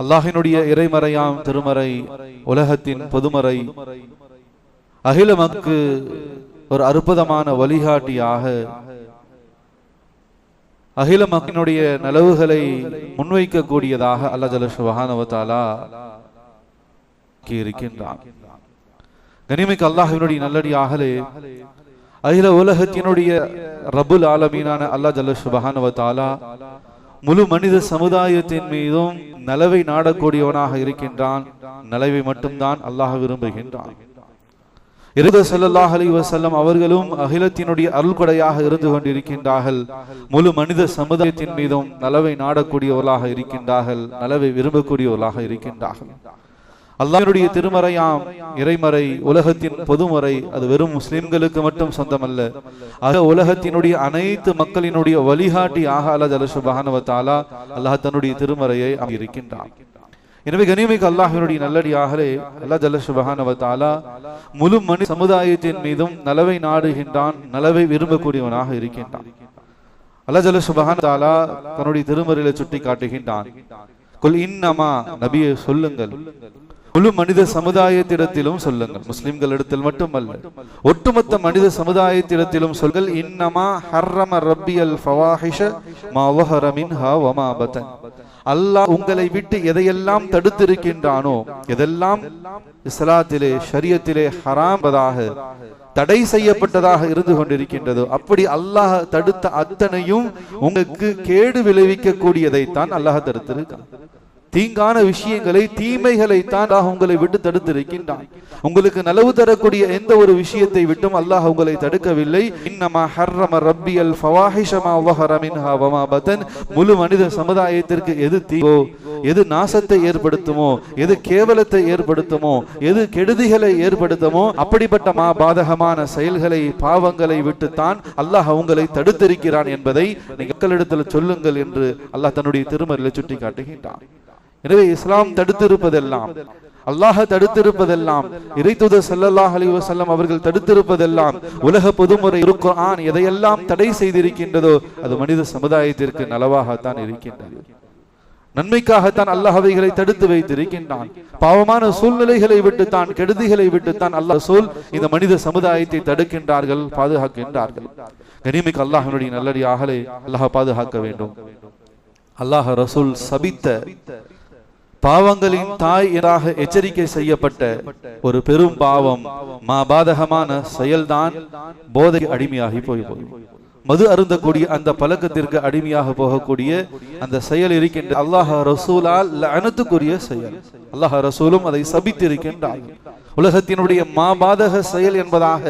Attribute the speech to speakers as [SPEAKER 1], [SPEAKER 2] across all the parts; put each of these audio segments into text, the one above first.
[SPEAKER 1] அல்லாஹினுடைய இறைமறையாம் திருமறை, உலகத்தின் பொதுமறை, அகில மக்கு ஒரு அற்புதமான வழிகாட்டியாக அகில மக்களுடைய நலவுகளை முன்வைக்கக்கூடியதாக அல்லாஹ் ஜல்ல சுப்ஹானஹு வ தஆலா இருக்கின்றான். கனிமிக்க அல்லாஹ்வினுடைய நல்லடியார்களே, அகில உலகத்தினுடைய ரப்புல் ஆலமீனான அல்லாஹ் ஜல்ல சுப்ஹானஹு வ தஆலா முழு மனித சமுதாயத்தின் மீதும் நலவை நாடக்கூடியவனாக இருக்கின்றான். நலவை மட்டும்தான் அல்லாஹ் விரும்புகின்றான். ஸல்லல்லாஹு அலைஹி வஸல்லம் அவர்களும் அகிலத்தினுடைய அருள்கொடையாக இருந்து கொண்டிருக்கின்றார்கள். முழு மனித சமுதாயத்தின் மீதும் நலவை நாடக்கூடியவர்களாக இருக்கின்றார்கள், நலவை விரும்பக்கூடியவர்களாக இருக்கின்றார்கள். அல்லாஹ்வுடைய திருமறையாம் இறைமறை, உலகத்தின் பொதுமறை, அது வெறும் முஸ்லிம்களுக்கு மட்டும் சொந்தமல்ல, உலகத்தினுடைய அனைத்து மக்களினுடைய வழிகாட்டியாக அல்லாஹ் ஜல்ல சுப்ஹானஹு வ தஆலா அல்லாஹ் தன்னுடைய திருமறையை இருக்கின்றான். எனவே கனிமிக்க அல்லாஹ்வினுடைய நல்லடியார்களே, அல்லாஹ் ஜல்ல சுப்ஹானஹு வ தஆலா முழு மனித சமுதாயத்தின் மீதும் நலவை நாடுகின்றான், நலவை விரும்பக்கூடியவனாக இருக்கின்றான். அல்லாஹ் ஜல்ல சுப்ஹானஹு வ தஆலா தன்னுடைய திருமறையில சுட்டி காட்டுகின்றான், குல் இன்னமா, நபியே சொல்லுங்கள், முழு மனித சமுதாயத்திடத்திலும் சொல்லுங்கள், முஸ்லிம்கள் இடத்தில் மட்டுமல்ல, ஒட்டுமொத்த மனித சமுதாயத்திடத்திலும் சொல்கள், இன்னமா ஹர்ரம ரப்பியல் ஃபவாஹிஷ மா வஹர மின்ஹா வ மா பதன். அல்லாஹ் உங்களை விட்டு எதையெல்லாம் தடுத்திருக்கின்றானோ, எதெல்லாம் இஸ்லாத்திலே ஷரியத்திலே ஹராம்பதாக தடை செய்யப்பட்டதாக இருந்து கொண்டிருக்கின்றதோ, அப்படி அல்லாஹ் தடுத்த அத்தனையும் உங்களுக்கு கேடு விளைவிக்க கூடியதைத்தான் அல்லாஹ் தடுத்திருக்கான். தீங்கான விஷயங்களை, தீமைகளை தான் உங்களை விட்டு தடுத்திருக்கின்றான். உங்களுக்கு நலவு தரக்கூடிய எந்த ஒரு விஷயத்தை விட்டும் அல்லாஹ் உங்களை தடுக்கவில்லை. இன்னமா ஹர்ரம ரப்பியல் ஃபவாஹிஷ மா வஹர மின்ஹா வ மா பதன். முழு மனித சமுதாயத்திற்கு எது தீங்கோ, எது நாசத்தை ஏற்படுத்துமோ, எது கேவலத்தை ஏற்படுத்துமோ, எது கெடுதிகளை ஏற்படுத்துமோ, அப்படிப்பட்ட பாதகமான செயல்களை, பாவங்களை விட்டுத்தான் அல்லாஹ் உங்களை தடுத்திருக்கிறான் என்பதை மக்களிடத்தில் சொல்லுங்கள் என்று அல்லாஹ் தன்னுடைய திருமறையிலே சுட்டி காட்டுகின்றான். எனவே இஸ்லாம் தடுத்திருப்பதெல்லாம், அல்லாஹ் தடுத்திருப்பதெல்லாம், இறைத்தூதர் ஸல்லல்லாஹு அலைஹி வஸல்லம் அவர்கள் தடுத்திருப்பதெல்லாம், உலக பொதுமுறை குர்ஆன் எதையெல்லாம் தடை செய்திருக்கின்றதோ அது மனித சமுதாயத்திற்கு நலவாகத்தான் இருக்கின்றது, நன்மைக்காகத்தான் அல்லாஹ் அவைகளை தடுத்து வைத்திருக்கின்றான். பாவமான சூழ்நிலைகளை விட்டுத்தான், கெடுதிகளை விட்டுத்தான் அல்லாஹ் ரசூல் இந்த மனித சமுதாயத்தை தடுக்கின்றார்கள், பாதுகாக்கின்றார்கள். கனிமிக்க அல்லாஹ்வினுடைய நல்லடியார்களே, அல்லாஹ் பாதுகாக்க வேண்டும். அல்லாஹ் ரசூல் சபித்த பாவங்களின் தாய் என்றாக எச்சரிக்கை செய்யப்பட்ட ஒரு பெரும் பாவம், பாதகமான செயல்தான் போதை அடிமையாகி போய் மது அருந்தக்கூடிய அந்த பழக்கத்திற்கு அடிமையாக போகக்கூடிய அந்த செயல் இருக்கின்ற அல்லாஹ் ரசூலால் லஅனத்துக்குரிய செயல். அல்லாஹ் ரசூலும் அதை சபித்திருக்கின்றார். உலகத்தினுடைய பாதக செயல் என்பதாக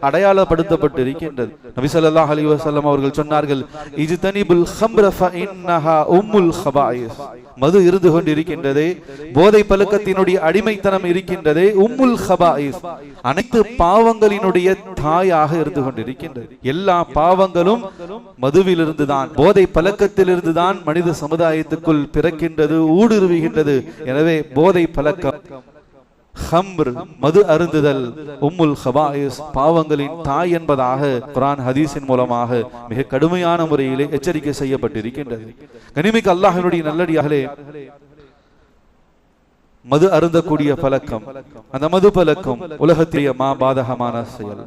[SPEAKER 1] அடையாளப்படுத்தப்பட்டிருக்கின்றது. நபி ஸல்லல்லாஹு அலைஹி வஸல்லம் அவர்கள் சொன்னார்கள், இஜ்தனிபுல் ஹம்ர ஃபஇன்னஹா உம்முல் ஹபாயிஸ். மது இருந்து கொண்டிருக்கின்றதே, போதை பழக்கத்தினுடைய அடிமைத்தனம் இருக்கின்றதே, உம்முல் ஹபாயிஸ், அனைத்து பாவங்களினுடைய தாயாக இருந்து கொண்டிருக்கின்றது. எல்லா பாவங்களும் மதுவிலிருந்துதான், போதை பழக்கத்திலிருந்துதான் மனித சமுதாயத்துக்குள் பிறக்கின்றது, ஊடுருவுகின்றது. எனவே போதை பழக்கம், ஹம்ர், மது அருந்துதல், உம்முல் ஹபாயிஸ், பாவங்களின் தாய் என்பதாக குர்ஆன் ஹதீஸின் மூலமாக மிக கடுமையான முறையிலே எச்சரிக்கை செய்யப்பட்டிருக்கின்றது. கனிமிக்க அல்லாஹ்வினுடைய நல்லடியார்களே, மது அருந்தக்கூடிய பழக்கம், அந்த மது பழக்கம் உலகத்திலேயே பாதகமான செயல்.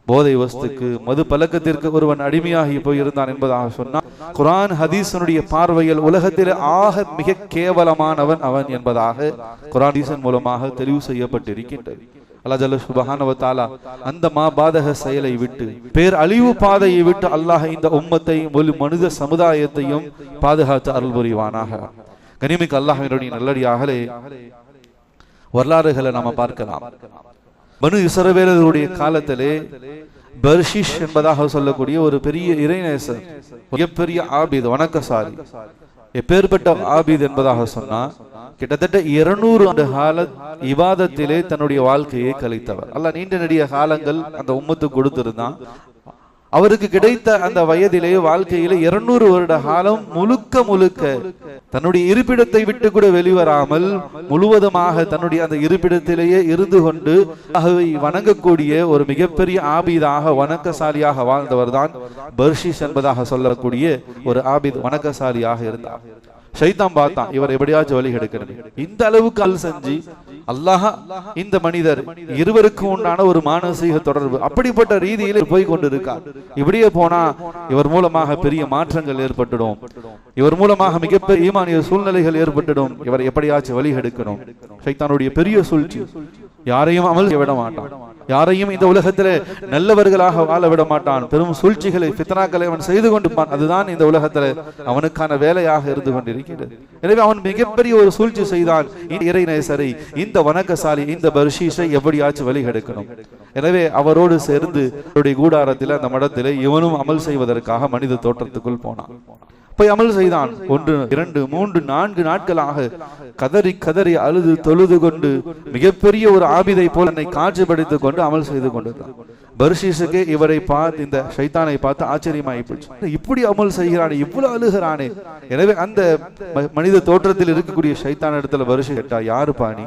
[SPEAKER 1] போதை வஸ்துக்கு, மது பழக்கத்திற்கு ஒருவன் அடிமையாகி போயிருந்தான் என்பதாக சொன்னார். குர்ஆன் ஹதீஸனுடைய பார்வையில் உலகத்தில் ஆக மிக கேவலமானவன் அவன் என்பதாக குர்ஆன் ஹதீஸின் மூலமாக தெரிவு செய்யப்பட்டிருக்கின்றது. அல்லாஹ் ஜல்ல சுப்ஹானஹு வ தஆலா அந்த பாதக செயலை விட்டு, பேர் அழிவு பாதையை விட்டு அல்லாஹ் இந்த உம்மத்தை, முழு மனித சமுதாயத்தையும் பாதுகாத்து அருள் புரிவானாக. கனிமிக்க அல்லாஹ்வினுடைய நல்லடியார்களே, வரலாறுகளை நாம பார்க்கலாம். பனு இஸ்ரவேலருடைய காலத்திலே பர்ஷிஷ் என்பதாக சொல்லக்கூடிய ஒரு பெரிய இறைநேசர், மிகப்பெரிய ஆபீத், வணக்கசாலி, எப்பேற்பட்ட ஆபீத் என்பதாக சொன்னா கிட்டத்தட்ட 200 ஆண்டு கால இபாதத்திலே தன்னுடைய வாழ்க்கையை கழித்தவர். அல்லாஹ் நீண்ட நெடிய காலங்கள் அந்த உம்மத்துக்கு கொடுத்திருந்தான். அவருக்கு கிடைத்த அந்த வயதிலே, வாழ்க்கையிலே 200 வருட காலம் முழுக்க முழுக்க தன்னுடைய இருப்பிடத்தை விட்டு கூட வெளிவராமல் முழுவதுமாக தன்னுடைய அந்த இருப்பிடத்திலேயே இருந்து கொண்டு வணங்கக்கூடிய ஒரு மிகப்பெரிய ஆபீதாக, வணக்கசாலியாக வாழ்ந்தவர் தான் பர்ஷிஷ் என்பதாக சொல்லக்கூடிய ஒரு ஆபீத், வணக்கசாலியாக இருந்தார். ஷைத்தான் பார்த்தான் இவர் எப்படியாச்சும் வழி எடுக்கிறது. இந்த அளவுக்கு அல் செஞ்சு அல்லாஹ் இந்த மனிதர் இருவருக்கும் உண்டான ஒரு மானசீக தொடர்பு அப்படிப்பட்ட ரீதியில் போய் கொண்டிருக்கார். இப்படியே போனா இவர் மூலமாக பெரிய மாற்றங்கள் ஏற்பட்டுடும், இவர் மூலமாக மிகப்பெரிய ஈமானிய சூழ்நிலைகள் ஏற்பட்டுடும். இவர் எப்படியாச்சும் வழி எடுக்கணும். ஷைத்தானுடைய பெரிய சூழ்ச்சி, யாரையும் அமல் விட மாட்டான், யாரையும் இந்த உலகத்திலே நல்லவர்களாக வாழ விட மாட்டான். பெரும் சூழ்ச்சிகளை ஃபித்னாக்களை அவன் செய்து கொண்டிருப்பான். அதுதான் இந்த உலகத்திலே அவனுக்கான வேலையாக இருந்து கொண்டிருக்கிறது. எனவே அவன் மிகப்பெரிய ஒரு சூழ்ச்சி செய்தான். இறைநேசரை, இந்த வணக்கசாலி, இந்த பர்ஷீஷை எப்படியாச்சும் வழி எடுக்கணும். எனவே அவரோடு சேர்ந்து அவருடைய கூடாரத்தில் அந்த மடத்திலே இவனும் அமல் செய்வதற்காக மனித தோற்றத்துக்குள் போனான். போய் அமல் செய்தான். 1, 2, 3, 4 நாட்களாக கதறி கதறி அழுது தொழுது கொண்டு மிகப்பெரிய ஒரு ஆபிதை போல் என்னை காட்சிப்படுத்திக் கொண்டு அமல் செய்து கொண்டிருந்தான். பர்ஷீஷுக்கு இவரை பார்த்து, இந்த ஷைத்தானை பார்த்து ஆச்சரியமாயி போச்சு. இப்படி அமல் செய்கிறானே, இவ்வளவு அழுகிறானே. எனவே அந்த மனித தோற்றத்தில் இருக்கக்கூடிய ஷைத்தான் இடத்துல பர்ஷீஷ் கேட்டா, யாரு பாணி?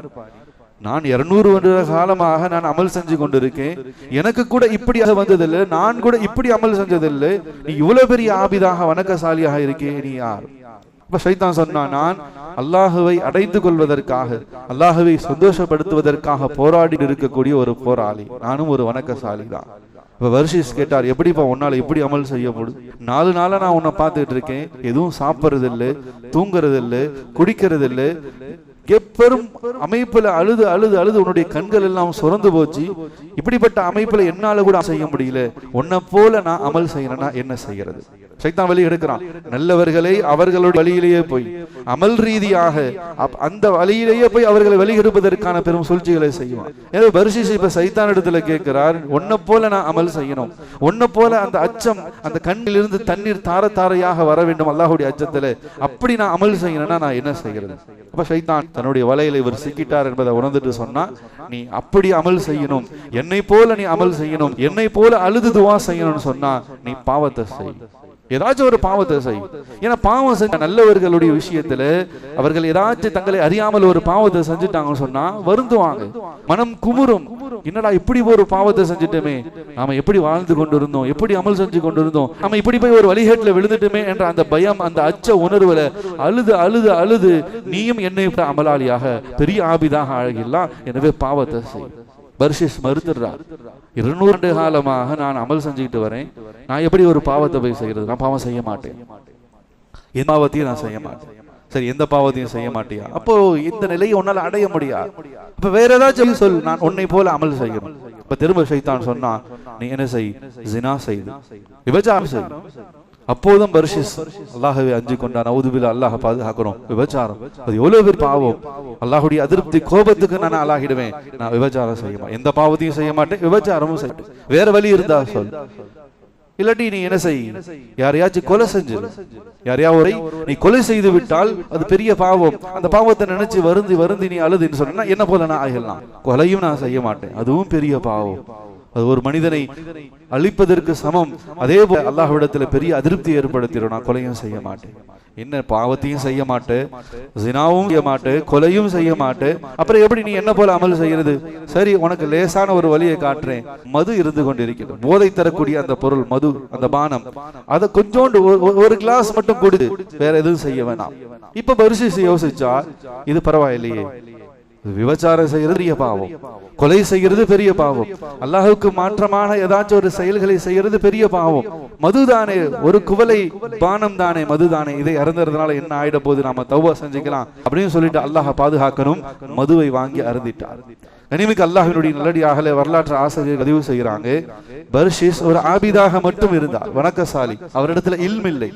[SPEAKER 1] நான் 200 வருட காலமாக நான் அமல் செஞ்சு கொண்டிருக்கேன், எனக்கு கூட இப்படியாக வந்ததில்லை, நான் கூட இப்படி அமல் செஞ்சதில்லை, நீ இவ்வளவு பெரிய ஆபிதாக வணக்கசாலியாக இருக்கே, நீ யார்? அப்ப ஷைத்தான் சொன்னான், நான் அல்லாஹுவை அடைந்து கொள்வதற்காக, அல்லாஹுவை சந்தோஷப்படுத்துவதற்காக போராடி இருக்கக்கூடிய ஒரு போராளி, நானும் ஒரு வணக்கசாலி தான். இப்ப வர்ஷீஸ் கேட்டார், எப்படிப்பா உன்னால எப்படி அமல் செய்ய முடியும்? 4 நாளா நான் உன்னை பார்த்துட்டு இருக்கேன், எதுவும் சாப்பிட்றது இல்லை, தூங்குறது இல்லை, குடிக்கிறது இல்லை, எப்பெரும் அமைப்புல அழுது அழுது அழுது உன்னுடைய கண்கள் எல்லாம் சுரந்து போச்சு. இப்படிப்பட்ட அமைப்புல என்னால கூட செய்ய முடியல, உன்னை போல நான் அமல் செய்யறேன்னா என்ன செய்யறது? ஷைத்தான் வழி எடுக்கிறான். நல்லவர்களை அவர்களுடைய வழியிலேயே போய் அமல் ரீதியாக அந்த வழியிலேயே போய் அவர்களை வழி எடுப்பதற்கான பெரும் சூழ்ச்சிகளை செய்வான். எனவே பர்ஷீஷ் இப்ப சைத்தான் இடத்துல கேட்கிறார், உன்னை போல நான் அமல் செய்யணும், உன்னை போல அந்த அச்சம், அந்த கண்ணிலிருந்து தண்ணீர் தார தாரையாக வர வேண்டும் அல்லாஹ்வுடைய அச்சத்துல, அப்படி நான் அமல் செய்யணும்னா நான் என்ன செய்யறது? அப்ப ஷைத்தான் தன்னுடைய வலையில இவர் சிக்கிட்டார் என்பதை உணர்ந்துட்டு சொன்னா, நீ அப்படி அமல் செய்யணும், என்னை போல நீ அமல் செய்யணும், என்னை போல அழுது துவா செய்யணும்னு சொன்னா நீ பாவத்தை செய், ஏதாச்சும் ஒரு பாவத்தை செய். ஏன்னா பாவம் செஞ்ச நல்லவர்களுடைய விஷயத்துல அவர்கள் ஏதாச்சும் தங்களை அறியாமல் ஒரு பாவத்தை செஞ்சுட்டாங்கன்னு சொன்னா வருந்துவாங்க, மனம் குமுறும். என்னடா இப்படி ஒரு பாவத்தை செஞ்சுட்டோமே, நாம எப்படி வாழ்ந்து கொண்டிருந்தோம், எப்படி அமல் செஞ்சு கொண்டிருந்தோம், நம்ம இப்படி போய் ஒரு வழிகேட்டுல விழுந்துட்டுமே என்ற அந்த பயம், அந்த அச்ச உணர்வுல அழுது அழுது அழுது நீயும் என்னை அமலாளியாக பெரிய ஆபிதாக அழகில்லாம், எனவே பாவத்தை செய். பர்ஷீஷ் மறுத்துடுறார். 200 காலமாக நான் அமல் செஞ்சுக்கிட்டு வரேன், நான் எப்படி ஒரு பாவத்தை போய் செய்யறது? நான் பாவம் செய்ய மாட்டேன், எந்த பாவத்தையும் நான் செய்ய மாட்டேன். சரி, எந்த பாவத்தையும் செய்ய மாட்டியா? அப்போ இந்த நிலையை உன்னால அடைய முடியாது. இப்ப வேற ஏதாச்சும் சொல், நான் உன்னை போல அமல் செய்யணும். இப்ப திரும்ப ஷைத்தான் சொன்னா, நீ என்ன செய்? ஜினா செய்து, விபச்சாரம் செய். அப்போதும் பர்ஷீஸ் அல்லாஹ்வை அஞ்சு கொண்டான். நவுதுபில்லா, அல்லாஹ் பாதுகாக்கணும். விபச்சாரம் அது எவ்வளவு பெரிய பாவம், அல்லாஹ்வுடைய அதிருப்தி கோபத்துக்கு நான் ஆளாகிடுவேன், நான் விபச்சாரம் செய்ய மாட்டேன், எந்த பாவத்தையும் செய்ய மாட்டேன், விபச்சாரமும் செய்ய மாட்டேன். வேற வழி இருந்தா சொல், இல்லாட்டி நீ என்ன செய்? யாரையாச்சும் கொலை செஞ்சு, யாரையாவது நீ கொலை செய்து விட்டால் அது பெரிய பாவம், அந்த பாவத்தை நினைச்சு வருந்தி வருந்தி நீ அழுதுன்னு சொன்னா என்ன போல நான் ஆகலாம். கொலையும் நான் செய்ய மாட்டேன், அதுவும் பெரிய பாவம், அது ஒரு மனிதனை அழிப்பதற்கு சமம். அதே போல அல்லாஹ்விடத்துல பெரிய அதிருப்தி ஏற்படுத்திடும். நான் கொலையும் செய்ய மாட்டேன், என்ன பாவத்தையும் செய்ய மாட்டேன், ஜினாவும் செய்ய மாட்டேன், கொலையும் செய்ய மாட்டேன், அப்புறம் எப்படி நீ என்ன போல அமல் செய்யறது? சரி, உனக்கு லேசான ஒரு வழியை காட்டுறேன். மது இருந்து கொண்டிருக்கிறது, போதை தரக்கூடிய அந்த பொருள் மது, அந்த பானம், அதை கொஞ்சோண்டு ஒரு கிளாஸ் மட்டும் கொடுத்து வேற எதுவும் செய்ய வேணாம். இப்ப பர்ஷீஸ் யோசிச்சா, இது பரவாயில்லையே, விபச்சாரம் செய்யறது பெரிய பாவம், கொலை செய்யறது பெரிய பாவம், அல்லாஹ்வுக்கு மாற்றமான ஏதாச்சும் ஒரு செயல்களை செய்யறது பெரிய பாவம், மதுதானே, ஒரு குவளை பானம் தானே, மதுதானே, இதை அருந்துறதுனால என்ன ஆயிட போது, நாம தௌபா செஞ்சுக்கலாம் அப்படின்னு சொல்லிட்டு அல்லாஹ் பாதுகாக்கணும். மதுவை வாங்கி அருந்திட்டார். கனிமிக்கு அல்லாஹ்வினுடைய நல்லடியாகலே வரலாற்று ஆசிரியர் பதிவு செய்கிறாங்க, பர்ஷீஸ் ஒரு ஆபிதாக மட்டும் இருந்தார், வணக்கசாலி, அவரிடத்துல இல்ம் இல்லை,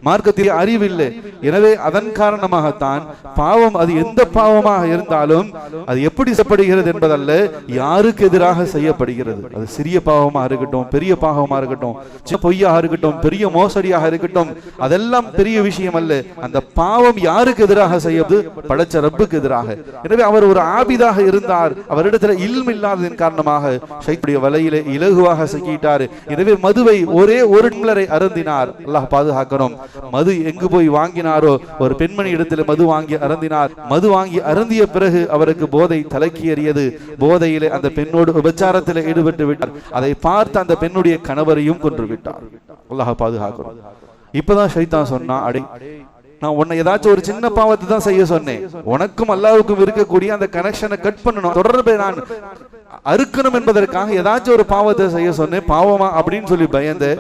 [SPEAKER 1] மார்க்கத்தில் அறிவில்லை. எனவே அதன் காரணமாகத்தான் பாவம், அது எந்த பாவமாக இருந்தாலும் அது எப்படி செய்யப்படுகிறது என்பதல்ல, யாருக்கு எதிராக செய்யப்படுகிறது. அது சிறிய பாவமாக இருக்கட்டும், பெரிய பாவமாக இருக்கட்டும், சின்ன பொய்யாக இருக்கட்டும், பெரிய மோசடியாக இருக்கட்டும், அதெல்லாம் பெரிய விஷயம் அல்ல. அந்த பாவம் யாருக்கு எதிராக செய்யறது? படைச்ச ரப்புக்கு எதிராக. எனவே அவர் ஒரு ஆபிதாக இருந்தார், அவரிடத்துல இல்ம் இல்லாததன் காரணமாக ஷைத்தானுடைய வலையிலே இலகுவாக சிக்கிட்டார். எனவே மதுவை ஒரே ஒரு டம்ளரை அருந்தினார். அல்லாஹ் பாதுகாக்கணும். மது எங்கு போய் வாங்கினாரோ, ஒரு பெண்மணி இடத்துல மது வாங்கி அருந்தினார். மது வாங்கி அருந்திய பிறகு அவருக்கு போதை தலைக்கு ஏறியது. போதையிலே அந்த பெண்ணோடு விபச்சாரத்தில் ஈடுபட்டு விட்டார். அதை பார்த்து அந்த பெண்ணுடைய கணவரையும் கொன்று விட்டார். அல்லாஹ் பாதுகாக்கணும். இப்பதான் ஷைத்தான் சொன்னா, அடே நான் உன்னை ஏதாச்சும் ஒரு சின்ன பாவத்தை தான் செய்ய சொன்னேன், உனக்கும் அல்லாஹ்வுக்கும் இருக்கக்கூடிய அந்த கனெக்ஷனை கட் பண்ணணும், தொடர்பை நான் அறுக்கணும் என்பதற்காக ஏதாச்சும் ஒரு பாவத்தை செய்ய சொன்னேன், பாவமா அப்படின்னு சொல்லி பயந்து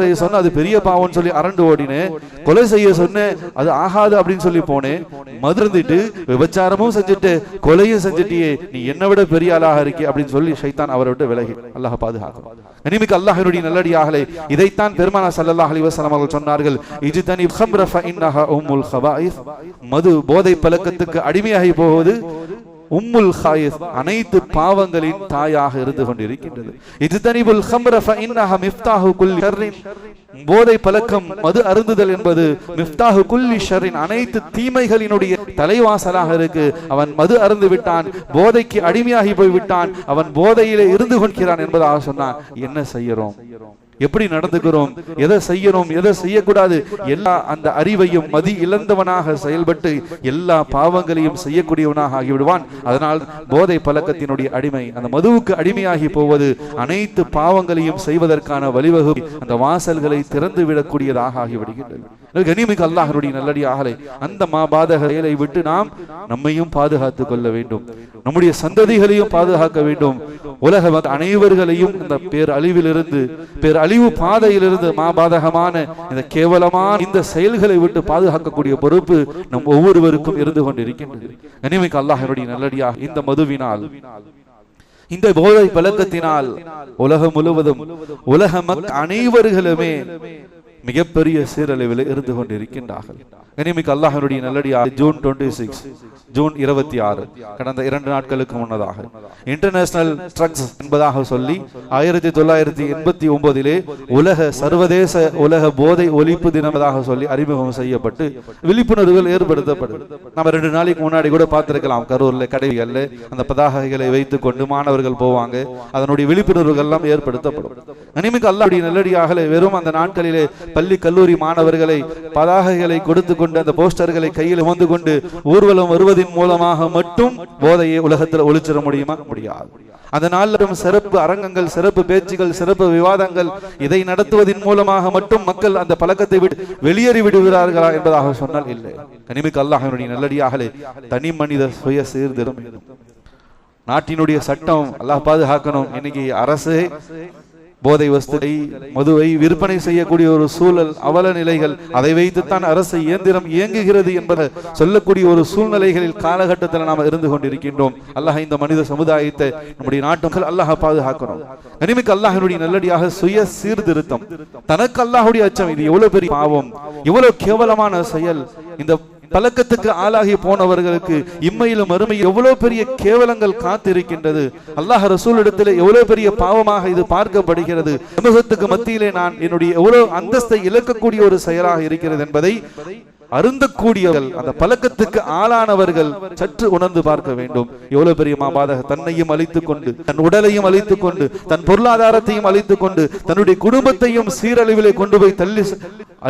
[SPEAKER 1] செய்ய சொன்ன அது பெரிய பாவம்னு சொல்லி அரண்டு ஓடினேன், கொலை செய்ய சொன்னேன் அது ஆகாது அப்படின்னு சொல்லி போனேன், மதுர்ந்துட்டு விபச்சாரமும் செஞ்சுட்டு கொலையும் செஞ்சுட்டியே, நீ என்னை விட பெரிய ஆளாக இருக்கே அப்படின்னு சொல்லி ஷைத்தான் அவரை விட்டு விலகி. அல்லாஹ் பாதுகாக்கும். கனிமிக்க அல்லாஹ்வினுடைய நல்லடியார்களே, இதைத்தான் பெருமானார் ஸல்லல்லாஹு அலைஹி வஸல்லம் அவர்கள் சொன்னார்கள், இஜ்தனிப் ഖംറ ஃபஇன்னஹா உம்முல் ഖபாயிஸ். மது போதை பழக்கத்துக்கு அடிமையாகி போவது உம்முல் ஹாயிஸ், அனைத்து பாவங்களின் தாயாக இருந்து கொண்டிருக்கின்றது. இஜ்தனிபுல் ഖംറ ஃபஇன்னஹா மிஃப்தாஹு குல்லி ஷர்ரின். போதை பழக்கம், மது அருந்துதல் என்பது மிஃப்தாஹு குல்லி ஷர்ரின், அனைத்து தீமைகளினுடைய தலைவாசலாக இருக்கு. அவன் மது அருந்து விட்டான், போதைக்கு அடிமையாகி போய் விட்டான், அவன் போதையிலே இருந்து கொள்கிறான் என்பதாக சொன்னான். என்ன செய்யறோம், எப்படி நடந்துக்கிறோம், எதை செய்யணும் எதை செய்யக்கூடாது, எல்லா அந்த அறிவையும் மதி இழந்தவனாக செயல்பட்டு எல்லா பாவங்களையும் செய்யக்கூடியவனாக ஆகிவிடுவான். அதனால் போதை பழக்கத்தினுடைய அடிமை, அந்த மதுவுக்கு அடிமையாகி போவது அனைத்து பாவங்களையும் செய்வதற்கான வழிவகுப்பு, அந்த வாசல்களை திறந்து விடக்கூடியதாக ஆகிவிடுகின்றது. கனிமிக்க அல்லாஹ்வுடைய நல்லடியார்களே, அந்த மாபாதக செயலை விட்டு நாம் நம்மையும் பாதுகாத்துக் கொள்ள வேண்டும், நம்முடைய சந்ததிகளையும் பாதுகாக்க வேண்டும். உலக அனைவர்களையும் இந்த பேரழிவிலிருந்து, பேரழிவு பாதையிலிருந்து, மாபாதகமான இந்த கேவலமான இந்த செயல்களை விட்டு பாதுகாக்கக்கூடிய பொறுப்பு நம் ஒவ்வொருவருக்கும் இருந்து கொண்டிருக்கின்றது. கனிமிக்க அல்லாஹ்வுடைய நல்லடியாக, இந்த மதுவினால், இந்த போதை பழக்கத்தினால் உலகம் முழுவதும் உலக மக்கள் அனைவர்களுமே மிகப்பெரிய சீரழிவில் இருந்து கொண்டிருக்கின்றார்கள். கனிமிக்க அல்லாஹ்வுடைய நல்லடியார், ஜூன் 26 ஜூன் 26 கடந்த 2 நாட்களுக்கு முன்னதாக இன்டர்நேஷனல் ட்ரக்ஸ் என்பதாக சொல்லி 1989 உலக சர்வதேச உலக போதை ஒழிப்பு தினமாக சொல்லி அறிமுகம் செய்யப்பட்டு விழிப்புணர்வுகள் ஏற்படுத்தப்படும். நம்ம 2 நாளைக்கு முன்னாடி கூட பார்த்திருக்கலாம், கரூர்ல கடைகள்ல அந்த பதாகைகளை வைத்துக் கொண்டு மாணவர்கள் போவாங்க, அதனுடைய விழிப்புணர்வுகள் எல்லாம் ஏற்படுத்தப்படும். கனிமிக்க அல்லாஹ்வுடைய நல்லடியார்களே, வெறும் அந்த நாட்களிலே பள்ளி கல்லூரி மாணவர்களை பதாகைகளை கொடுத்து கொண்டு அந்த போஸ்டர்களை கையில் சுமந்து கொண்டு ஊர்வலம் வருவதன் மூலமாக மட்டும் போதையை உலகத்தில் ஒழிச்சிட முடியுமா? முடியாது. அதனால் சிறப்பு அரங்கங்கள், சிறப்பு பேச்சுகள், சிறப்பு விவாதங்கள், இதை நடத்துவதன் மூலமாக மட்டும் மக்கள் அந்த பழக்கத்தை விட்டு வெளியேறி விடுகிறார்களா என்பதாக சொன்னால் இல்லை. கனிமிக்க அல்லாஹ்வுடைய நல்லடியார்களே, தனி மனித சுய சீர்திருத்தம், நாட்டினுடைய சட்டம் அல்லாஹ் பாதுகாக்கணும். இன்னைக்கு அரசு போதை வஸ்துவை, மதுவை விற்பனை செய்யக்கூடிய ஒரு சூழல், அவல நிலைகள், அதை வைத்துத்தான் அரசு இயந்திரம் இயங்குகிறது என்பதை சொல்லக்கூடிய ஒரு சூழ்நிலைகளில் காலகட்டத்தில் நாம் இருந்து கொண்டிருக்கின்றோம். அல்லாஹ் இந்த மனித சமுதாயத்தை, நம்முடைய நாட்டுகள் அல்லாஹ் பாதுகாக்கணும். கனிமிக்க அல்லாஹ்வுடைய நல்லடியாக சுய சீர்திருத்தம், தனக்கு அல்லாஹ்வுடைய அச்சம், இது எவ்வளவு பெரிய பாவம், எவ்வளவு கேவலமான செயல். இந்த பழக்கத்துக்கு ஆளாகி போனவர்களுக்கு இம்மையிலும் மறுமையில் எவ்வளவு பெரிய கேவலங்கள் காத்திருக்கின்றது. அல்லாஹ் ரசூல் இடத்திலே எவ்வளவு பெரிய பாவமாக இது பார்க்கப்படுகிறது. சமூகத்துக்கு மத்தியிலே நான் என்னுடைய எவ்வளவு அந்தஸ்தை இழக்கக்கூடிய ஒரு செயலாக இருக்கிறது என்பதை அருந்தக்கூடியவர்கள், அந்த பழக்கத்துக்கு ஆளானவர்கள் சற்று உணர்ந்து பார்க்க வேண்டும். எவ்வளவு பெரிய மாபாதக, தன்னையும் அழித்துக் கொண்டு, தன் உடலையும் அழித்துக் கொண்டு, தன் பொருளாதாரத்தையும் அழித்துக் கொண்டு, தன்னுடைய குடும்பத்தையும் சீரழிவிலே கொண்டு போய் தள்ளி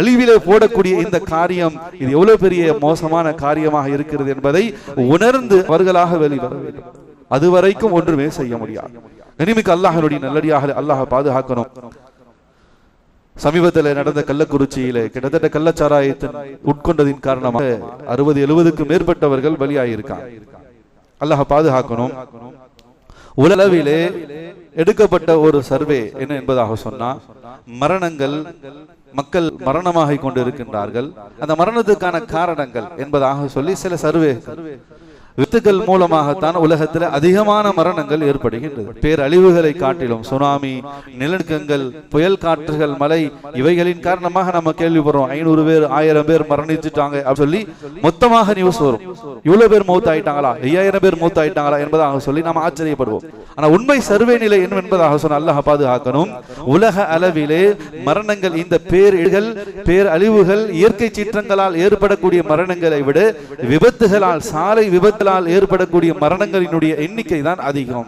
[SPEAKER 1] அழிவிலே போடக்கூடிய இந்த காரியம், இது எவ்வளவு பெரிய மோசமான காரியமாக இருக்கிறது என்பதை உணர்ந்து அவர்களாக வெளிவர வேண்டும். அதுவரைக்கும் ஒன்றுமே செய்ய முடியாது. கனிமிக்க அல்லாஹ்வுடைய நல்லடியாக அல்லாஹ் பாதுகாக்கணும். சமீபத்தில் நடந்த கள்ளக்குறிச்சியிலே கிட்டத்தட்ட கள்ளச்சாராயத்தின் உட்கொண்டதின் காரணமாக 60-70க்கும் மேற்பட்டவர்கள் பலியாயிருக்காங்க. அல்லாஹ் பாதுகாக்கணும். உலகளவிலே எடுக்கப்பட்ட ஒரு சர்வே என்ன என்பதாக சொன்னா, மரணங்கள், மக்கள் மரணமாக கொண்டிருக்கின்றார்கள், அந்த மரணத்துக்கான காரணங்கள் என்பதாக சொல்லி சில சர்வே வித்துக்கள் மூலமாகத்தான் உலகத்தில் அதிகமான மரணங்கள் ஏற்படுகின்றது. பேரழிவுகளை காட்டிலும் சுனாமி, நிலநடுக்கங்கள், புயல் காற்றுகள், மழை, இவைகளின் காரணமாக நம்ம கேள்விப்படுறோம் 500 பேர் 1000 பேர் மரணிச்சுட்டாங்க அப்படின்னு சொல்லி மொத்தமாக நியூஸ் வரும். இவ்வளவு பேர் மௌத் ஆயிட்டாங்களா, 5000 பேர் மௌத் ஆயிட்டாங்களா என்பதாக சொல்லி நாம் ஆச்சரியப்படுவோம். ஆனா உண்மை சர்வே நிலை என்ன என்பதாக சொன்ன அல்லாஹ் பாதுகாக்கணும். உலக அளவிலே மரணங்கள், இந்த பேரழிவுகள், இயற்கை சீற்றங்களால் ஏற்படக்கூடிய மரணங்களை விட விபத்துகளால், சாலை விபத்து ஏற்படக்கூடிய மரணங்களினுடைய எண்ணிக்கை தான் அதிகம்.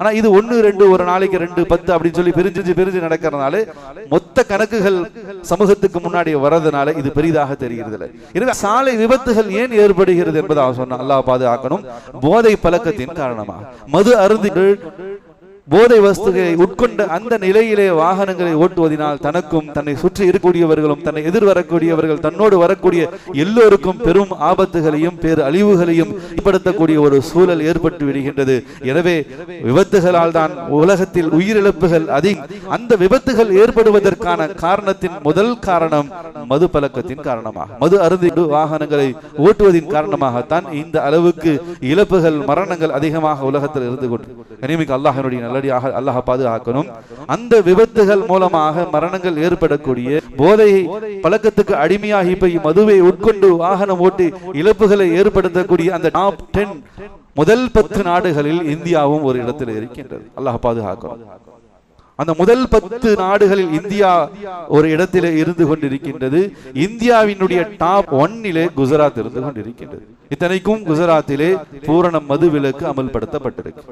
[SPEAKER 1] ஆனா இது 1, 2 ஒரு நாளைக்கு 2, 10 அப்படின்னு சொல்லி பிரிஞ்சு நடக்கிறதுனால மொத்த கணக்குகள் சமூகத்துக்கு முன்னாடி வரதுனால இது பெரிதாக தெரிகிறது. எனவே சாலை விபத்துகள் ஏன் ஏற்படுகிறது என்பதாக சொன்ன அல்லாஹ் பாதுகாக்கணும். போதை பழக்கத்தின் காரணமாக, மது அருந்திகள் போதை வஸ்துகளை உட்கொண்ட அந்த நிலையிலே வாகனங்களை ஓட்டுவதனால் தனக்கும் தன்னை சுற்றி இருக்கக்கூடியவர்களும் தன்னை எதிர்வரக்கூடியவர்கள் தன்னோடு வரக்கூடிய எல்லோருக்கும் பெரும் ஆபத்துகளையும் பேர் அழிவுகளையும் ஏற்படுத்தக்கூடிய ஒரு சூழல் ஏற்பட்டு விடுகின்றது. எனவே விபத்துகளால் தான் உலகத்தில் உயிரிழப்புகள் அதிகம். அந்த விபத்துகள் ஏற்படுவதற்கான காரணத்தின் முதல் காரணம் மது பழக்கத்தின் காரணமாக, மது அருந்தி வாகனங்களை ஓட்டுவதின் காரணமாகத்தான் இந்த அளவுக்கு இழப்புகள் மரணங்கள் அதிகமாக உலகத்தில் இருந்து கொண்டு கனிமிக்கு அல்லாஹ்வினுடைய நல்லடியாக அல்லாஹ் பாதுகாக்கணும். அந்த விபத்துகள் மூலமாக மரணங்கள் ஏற்படக்கூடிய போதை பழக்கத்துக்கு அடிமையாகி போய் மதுவை உட்கொண்டு வாகனம் ஓட்டி இழப்புகளை ஏற்படுத்தக்கூடிய அந்த டாப் 10 முதல் 10 நாடுகளில் இந்தியாவும் ஒரு இடத்தில் இருக்கின்றது. அல்லாஹ் பாதுகாக்கணும். அந்த முதல் 10 நாடுகளில் இந்தியா ஒரு இடத்திலே இருந்து கொண்டிருக்கின்றது. இந்தியாவினுடைய டாப் 1 குஜராத் இருந்து கொண்டிருக்கின்றது. இத்தனைக்கும் குஜராத்திலே பூரண மது விலக்கு அமல்படுத்தப்பட்டிருக்கு.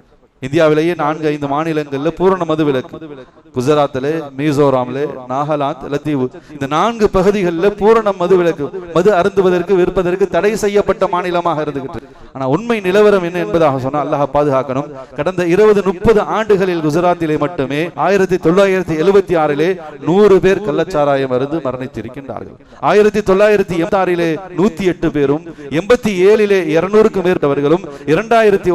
[SPEAKER 1] இந்தியாவிலேயே 4-5 மாநிலங்கள்ல பூரண மது விலக்கு. குஜராத்ல, மிசோராம்ல, நாகாலாந்து, லத்தீவு இந்த 4 பகுதிகளில் பூரண மது விலக்கு. மது அருந்துவதற்கு விற்பதற்கு தடை செய்யப்பட்ட மாநிலமாக இருந்துகிட்டு. ஆனா உண்மை நிலவரம் என்ன என்பதாக சொன்னா அல்லாஹ் பாதுகாக்கணும். கடந்த 20-30 ஆண்டுகளில் குஜராத்திலே மட்டுமே 1976 100 பேர் கள்ளச்சாராயம் அருந்து மரணித்திருக்கின்றார்கள். 1986 108 பேரும், 87 200க்கும் மேற்பட்டவர்களும், 2009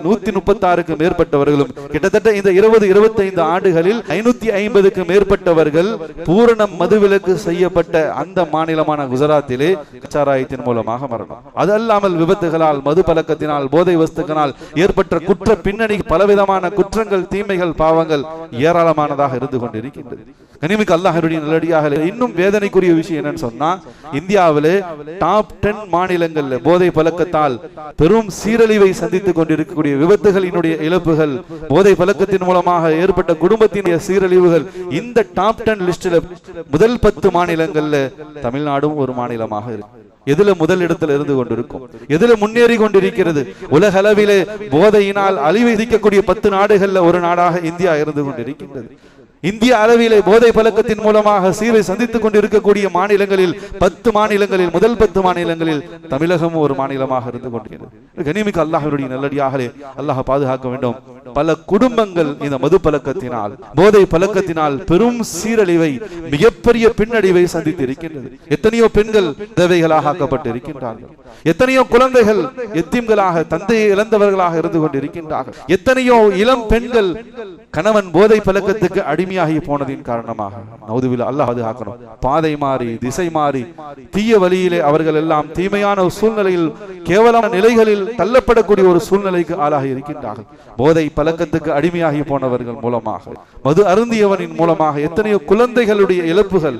[SPEAKER 1] 136க்கும் மேற்பட்டவர்களும், கிட்டத்தட்ட இந்த 20-25 ஆண்டுகளில் 550க்கு மேற்பட்டவர்கள் பூரண மதுவிலக்கு செய்யப்பட்ட அந்த மாநிலமான குஜராத்திலே கச்சாராயத்தின் மூலமாக மரணம். அது அல்லாமல் விபத்துகளால், மது பழக்கத்தினால், போதை வஸ்துக்களால் ஏற்பட்ட குற்ற பின்னணி பலவிதமான குற்றங்கள், தீமைகள், பாவங்கள் ஏராளமானதாக இருந்து கொண்டிருக்கின்றது. கனிமிக்கு அல்லாஹ்வுடைய நல்லடியாக இன்னும் வேதனைக்குரிய விஷயம் என்னன்னு சொன்னா, இந்தியாவிலே டாப் 10 மாநிலங்கள்ல போதை பழக்கத்தால் பெரும் சீரழிவை சந்தித்துக் கொண்டிருக்கக்கூடிய விபத்துகளினுடைய இழப்புகள், போதை பழக்கத்தின் மூலமாக ஏற்பட்ட குடும்பத்தினுடைய சீரழிவுகள், இந்த டாப் 10 லிஸ்ட்ல முதல் 10 மாநிலங்கள்ல தமிழ்நாடும் ஒரு மாநிலமாக இருக்கு. எதுல முதல் இடத்துல இருந்து கொண்டிருக்கும், எதுல முன்னேறி கொண்டிருக்கிறது. உலக அளவிலே போதையினால் அழிவு விதிக்கக்கூடிய 10 நாடுகள்ல ஒரு நாடாக இந்தியா இருந்து கொண்டிருக்கின்றது. இந்திய அளவிலே போதை பழக்கத்தின் மூலமாக சீரை சந்தித்துக் கொண்டிருக்கக்கூடிய மாநிலங்களில் 10 மாநிலங்களில் முதல் 10 மாநிலங்களில் தமிழகமும் ஒரு மாநிலமாக இருந்து கொண்டிருக்கிறது. கனிமிக்கு அல்லாஹ்வுடைய நல்லடியாகலே அல்லாஹ் பாதுகாக்க வேண்டும். பல குடும்பங்கள் இந்த மது பழக்கத்தினால், போதை பழக்கத்தினால் பெரும் சீரழிவை, மிகப்பெரிய பின்னடைவை சந்தித்து இருக்கின்றது. எத்தனையோ பெண்கள் விதவைகளாக ஆக்கப்பட்டு இருக்கின்றார்கள். எத்தனையோ குழந்தைகள் எத்தீம்களாக, தந்தையை இழந்தவர்களாக இருந்து கொண்டிருக்கின்றார்கள். எத்தனையோ இளம் பெண்கள் கணவன் போதை பழக்கத்துக்கு அடிமையாகி போனதின் காரணமாக நவுதுபில்லா அல்லாஹ் பாதுகாக்கணும், பாதை மாறி, திசை மாறி, தீய வழியிலே அவர்கள் எல்லாம் தீமையான சூழ்நிலையில், கேவலமான நிலைகளில் தள்ளப்படக்கூடிய ஒரு சூழ்நிலைக்கு ஆளாகி இருக்கின்றார்கள். போதை பழக்கத்துக்கு அடிமையாகி போனவர்கள் மூலமாக, மது அருந்தியவனின் மூலமாக எத்தனையோ குழந்தைகளுடைய இழப்புகள்.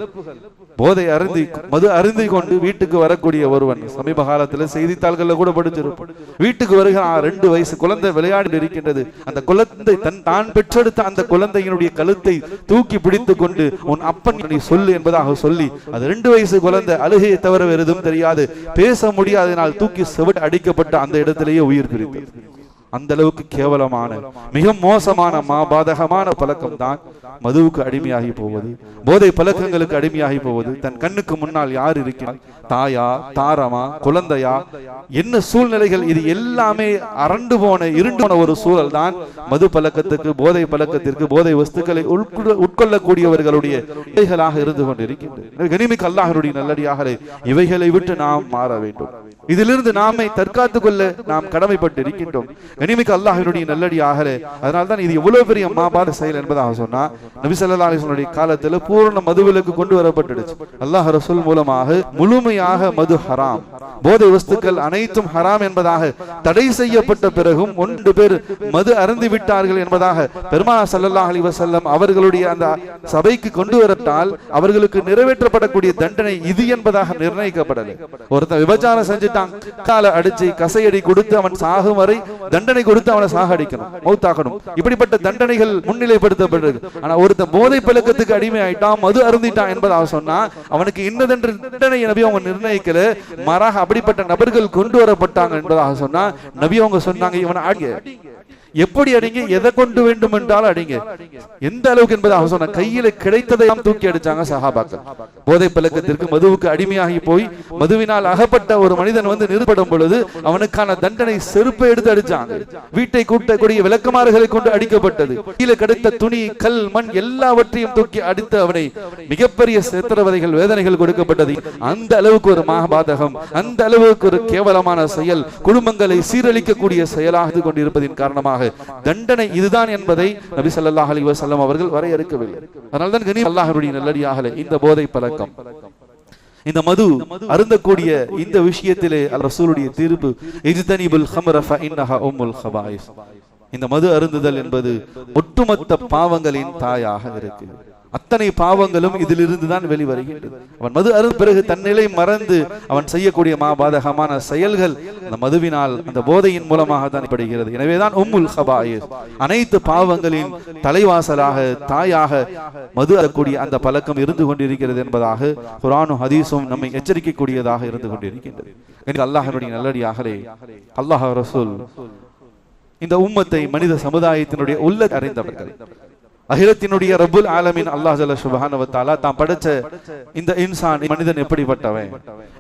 [SPEAKER 1] போதை அருந்தி, மது அருந்தி கொண்டு வீட்டுக்கு வரக்கூடிய ஒருவன், சமீப காலத்தில் செய்தித்தாள்கள்ல கூட படிச்சிருப்போம், வீட்டுக்கு வருகிறான், 2 வயசு குழந்தை விளையாடி இருக்கின்றது. அந்த குழந்தை தான் பெற்றெடுத்த அந்த குழந்தையினுடைய கழுத்தை தூக்கி பிடித்துக் கொண்டு, உன் அப்பன் நீ சொல்லு என்பதாக சொல்லி, அது 2 வயசு குழந்தை, அழுகையை தவிர வேறு எதுவும் தெரியாது, பேச முடியாதனால் தூக்கி செவிட்டு அடிக்கப்பட்ட அந்த இடத்திலேயே உயிர் பிரித்தது. அந்த அளவுக்கு கேவலமான, மிக மோசமான, மாபாதகமான பழக்கம் தான் மதுவுக்கு அடிமையாகி போவது, போதை பழக்கங்களுக்கு அடிமையாகி போவது. தன் கண்ணுக்கு முன்னால் யார் இருக்கிறார், தாயா, தாரமா, குழந்தையா, என்ன சூழ்நிலைகள், இது எல்லாமே அரண்டு போன, இருண்டு போன ஒரு சூழல் தான் மது பழக்கத்துக்கு, போதை பழக்கத்திற்கு, போதை வஸ்துக்களை உட்கொள்ளக்கூடியவர்களுடைய இவைகளாக இருந்து கொண்டிருக்கின்றது. கனிமிக்கு அல்லாஹ்வுடைய நல்லடியாகலே இவைகளை விட்டு நாம் மாற வேண்டும். இதிலிருந்து நாமை தற்காத்துக் கொள்ள நாம் கடமைப்பட்டு இருக்கின்றோம். கனிமிக்கு அல்லாஹ்வுடைய நல்லடியாகலே அதனால்தான் இது எவ்வளவு பெரிய மாபாத செயல் என்பதாக சொன்னா, நபி ஸல்லல்லாஹு அலைஹி வஸல்லம் காலத்தில் பூரண மதுவிலக்கு கொண்டு வரப்பட்டுடுச்சு. அல்லாஹ் ரசூல் மூலமாக முழுமையாக மது ஹராம், போதை வஸ்துக்கள் அனைத்தும் ஹராம் என்பதாக தடை செய்யப்பட்ட பிறகும் 1 பேர் மது அருந்தி விட்டார்கள் என்பதாக பெருமானார் ஸல்லல்லாஹு அலைஹி வஸல்லம் அவர்களுடைய அந்த சபைக்கு கொண்டு வரப்பட்டால் அவர்களுக்கு நிறைவேற்றப்படக்கூடிய தண்டனை இது என்பதாக நிர்ணயிக்கப்படலை. ஒருத்தன் விபச்சாரம் செஞ்சுட்டான், கால அடிச்சு கசையடி கொடுத்து அவன் சாகும் வரை தண்டனை கொடுத்து அவனை சாகடிக்கணும், மௌத்தாக்கணும். இப்படிப்பட்ட தண்டனைகள் முன்னிலைப்படுத்தப்பட்டிருக்கு. ஆனா ஒருத்தன் போதை பழக்கத்துக்கு அடிமை ஆயிட்டான், மது அருந்திட்டான் என்பதாக சொன்னா அவனுக்கு இன்னதென்று தண்டனை நபி அவங்க நிர்ணயிக்கல, மாறாக அப்படிப்பட்ட நபர்கள் கொண்டு வரப்பட்டாங்க என்பதாக சொன்னா நபி அவங்க சொன்னாங்க, இவனை அடிங்க, எப்படி அடிங்க, எதை கொண்டு வேண்டும் என்றாலும் அடிங்க. எந்த அளவுக்கு என்பதாக சொன்ன கையில கிடைத்ததையும் தூக்கி அடிச்சாங்க சஹாபாக்கள். போதை பழக்கத்திற்கு மதுவுக்கு அடிமையாகி போய் மதுவினால் அகப்பட்ட ஒரு மனிதன் வந்து நிறுத்தப்படும் பொழுது அவனுக்கான தண்டனை செருப்பை எடுத்து அடிச்சாங்க. வீட்டை கூட்டக்கூடிய விளக்கமாறுகளை கொண்டு அடிக்கப்பட்டது. கீழே கிடைத்த துணி, கல், மண் எல்லாவற்றையும் தூக்கி அடித்து அவனை மிகப்பெரிய சித்திரவதைகள், வேதனைகள் கொடுக்கப்பட்டது. அந்த அளவுக்கு ஒரு மகாபாதகம், அந்த அளவுக்கு ஒரு கேவலமான செயல், குடும்பங்களை சீரழிக்கக்கூடிய செயலாக கொண்டிருப்பதின் காரணமாக தண்டனை இதுதான் என்பதை நபி ஸல்லல்லாஹு அலைஹி வஸல்லம் அவர்கள் வரையறுக்கவில்லை. அதனால்தான் கண்ணியம் அல்லாஹ்வுடைய நல்லடியார்களே, இந்த போதை பழக்கம், இந்த மது அருந்தக்கூடிய இந்த விஷயத்திலே ரசூலுடைய தீர்ப்பு இஜ்தனிபுல் ஹம்ர ஃபஇன்னஹா உம்முல் ஹபாயிஸ். இந்த மது அருந்துதல் என்பது ஒட்டுமொத்த பாவங்களின் தாயாக இருக்கு. அத்தனை பாவங்களும் இதிலிருந்து தான் வெளிவருகின்றது. அவன் மது அருந்த பிறகு தன்னிலை மறந்து அவன் செய்யக்கூடிய மாபாதகமான செயல்கள் அந்த மதுவினால், அந்த போதையின் மூலமாக தான் படுகிறது. எனவேதான் உம்முல் ஹபாயிஸ், அனைத்து பாவங்களின் தலைவாசலாக, தாயாக மது அருந்தக்கூடிய அந்த பழக்கம் இருந்து கொண்டிருக்கிறது என்பதாக குர்ஆனும் ஹதீஸும் நம்மை எச்சரிக்கக்கூடியதாக இருந்து கொண்டிருக்கின்றது. அல்லாஹ்வுடைய நல்லடியார்களே, அல்லாஹ் ரசூல் இந்த உம்மத்தை, மனித சமுதாயத்தினுடைய உள்ள அறிந்தவர்கள். அகிலத்தினுடைய ரப்புல் ஆலமீன் அல்லாஹ் ஜல்ல சுப்ஹானஹு வ தஆலா தான் படைச்ச இந்த இன்சான், மனிதன் எப்படிப்பட்டவன்,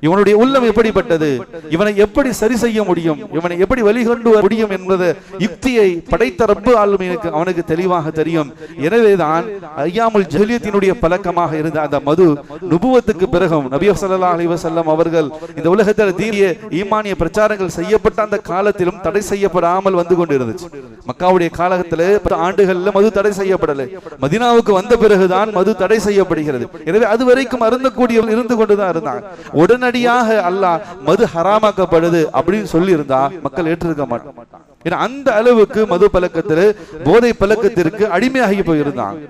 [SPEAKER 1] இவனுடைய உள்ளம் எப்படிப்பட்டது, இவனை எப்படி சரி செய்ய முடியும், இவனை எப்படி வழிகொண்டு வர முடியும் என்பது யுக்தியை படைத்த ரப்புல் ஆலமீனுக்கு அவனுக்கு தெளிவாக தெரியும். எனவேதான் ஐயாமுல் ஜஹலியத்தினுடைய பழக்கமாக இருந்த அந்த மது நுபுவத்துக்கு பிறகும் நபி ஸல்லல்லாஹு அலைஹி வஸல்லம் அவர்கள் இந்த உலகத்தில் தீனிய ஈமானிய பிரச்சாரங்கள் செய்யப்பட்ட அந்த காலத்திலும் தடை செய்யப்படாமல் வந்து கொண்டிருந்துச்சு. மக்காவுடைய காலகட்டத்தில் 10 ஆண்டுகள்ல மது தடை செய்யப்படல. மதீனாவுக்கு வந்த பிறகுதான் மது தடை செய்யப்படுகிறது. எனவே அது வரைக்கும் அருந்தக்கூடியவர்கள் இருந்து கொண்டுதான் இருந்தாங்க. உடனடியாக அல்லாஹ் மது ஹராமாக்கப்படுது அப்படின்னு சொல்லி இருந்தா மக்கள் ஏற்றிருக்க மாட்டாங்க. அந்த அளவுக்கு மது பழக்கத்தில், போதை பழக்கத்திற்கு அடிமையாகி போயிருந்தாங்க.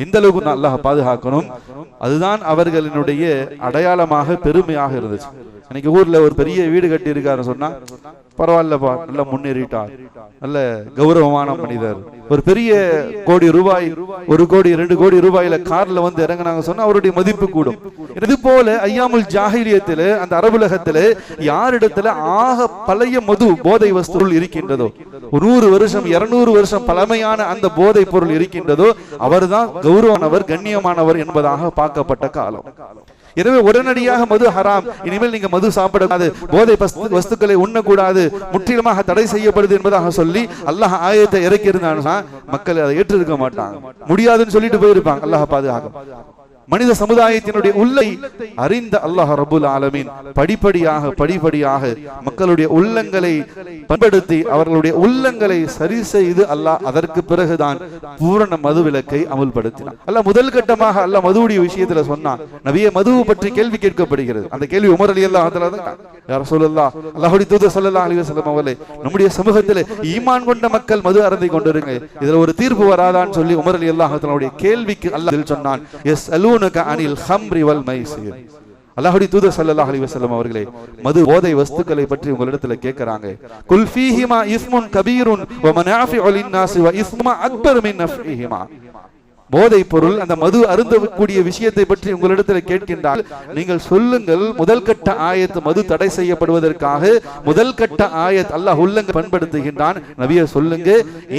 [SPEAKER 1] எந்த அளவுக்கு அல்லாஹ் பாதுகாக்கணும், அதுதான் அவர்களினுடைய அடையாளமாக, பெருமையாக இருந்துச்சு. இன்னைக்கு ஊர்ல ஒரு பெரிய வீடு கட்டி இருக்காரு சொன்னா பரவாயில்லப்பா, நல்ல முன்னேறிட்டார், நல்ல கௌரவமான மனிதர், ஒரு பெரிய கோடி ரூபாய், 1 கோடி 2 கோடி ரூபாயில கார்ல வந்து இறங்கினாங்க சொன்னா அவருடைய மதிப்பு கூடும். இது போல ஐயாமுல் ஜாஹிலியத்தில, அந்த அரபுலகத்தில யாரிடத்துல ஆக பழைய மது போதை வஸ்து இருக்கின்றதோ, 100 வருஷம் 200 வருஷம் பழமையான அந்த போதை பொருள் இருக்கின்றதோ அவர்தான் கௌரவமானவர், கண்ணியமானவர் என்பதாக பார்க்கப்பட்ட காலம். எனவே உடனடியாக மது ஹராம், இனிமேல் நீங்க மது சாப்பிடக்கூடாது, போதை வஸ்துக்களை உண்ணக்கூடாது, முற்றிலுமாக தடை செய்யப்படுது என்பதாக சொல்லி அல்லாஹ் ஆயத்தை இறக்கி இருந்தான்னா மக்கள் அதை ஏற்றிருக்க மாட்டாங்க, முடியாதுன்னு சொல்லிட்டு போயிருப்பாங்க. அல்லாஹ் பாதுகாக்கும். மனித சமுதாயத்தினுடைய உள்ளை அறிந்த அல்லாஹ் ரப்புல் ஆலமீன் படிப்படியாக மக்களுடைய உள்ளங்களை பண்படுத்தி அவர்களுடைய உள்ளங்களை சரி செய்து அல்லாஹ் அதற்கு பிறகுதான் பூரண மது விலக்கை அமுல்படுத்தினார். அல்லாஹ் முதல் கட்டமாக அல்லாஹ் மதுவுடைய விஷயத்துல சொன்னான். நபியே, மதுவை பற்றி கேள்வி கேட்கப்படுகிறது. அந்த கேள்வி உமர் ரலியல்லாஹு தஆலா தான், யா ரசூலல்லாஹ், அல்லாஹ்வுடைய தூதர் ஸல்லல்லாஹு அலைஹி வஸல்லம் அவர்களே, நம்முடைய சமூகத்தில் ஈமான் கொண்ட மக்கள் மது அருந்தி கொண்டிருங்க, இதுல ஒரு தீர்ப்பு வராதான்னு சொல்லி உமர் ரலியல்லாஹு தஆலாவுடைய கேள்விக்கு அல்லாஹ் சொன்னான், எஸ் அனில் ஹம்ரி வல் மைசிர். அல்லாஹ்வுடைய தூதர் ஸல்லல்லாஹு அலைஹி வஸல்லம் அவர்களே, மது போதை வஸ்துக்களை பற்றி உங்களிடத்துல கேட்கறாங்க. குல் ஃபீஹிமா இஸ்முன் கபீருன் வ மனாஃபிஉ லின்னாஸ் வ இஸ்முமா அக்பர் மின் நஃபிஹிமா. போதை பொருள், அந்த மது அருந்தக்கூடிய விஷயத்தை பற்றி உங்களிடத்தில் கேட்கின்றால் நீங்கள் சொல்லுங்கள், முதல் கட்ட ஆயத் மது தடை செய்யப்படுவதற்காக முதல் கட்ட ஆயத் அல்லாஹ் உள்ளங்க பண்படுத்துகின்றான். நபியே சொல்லுங்க,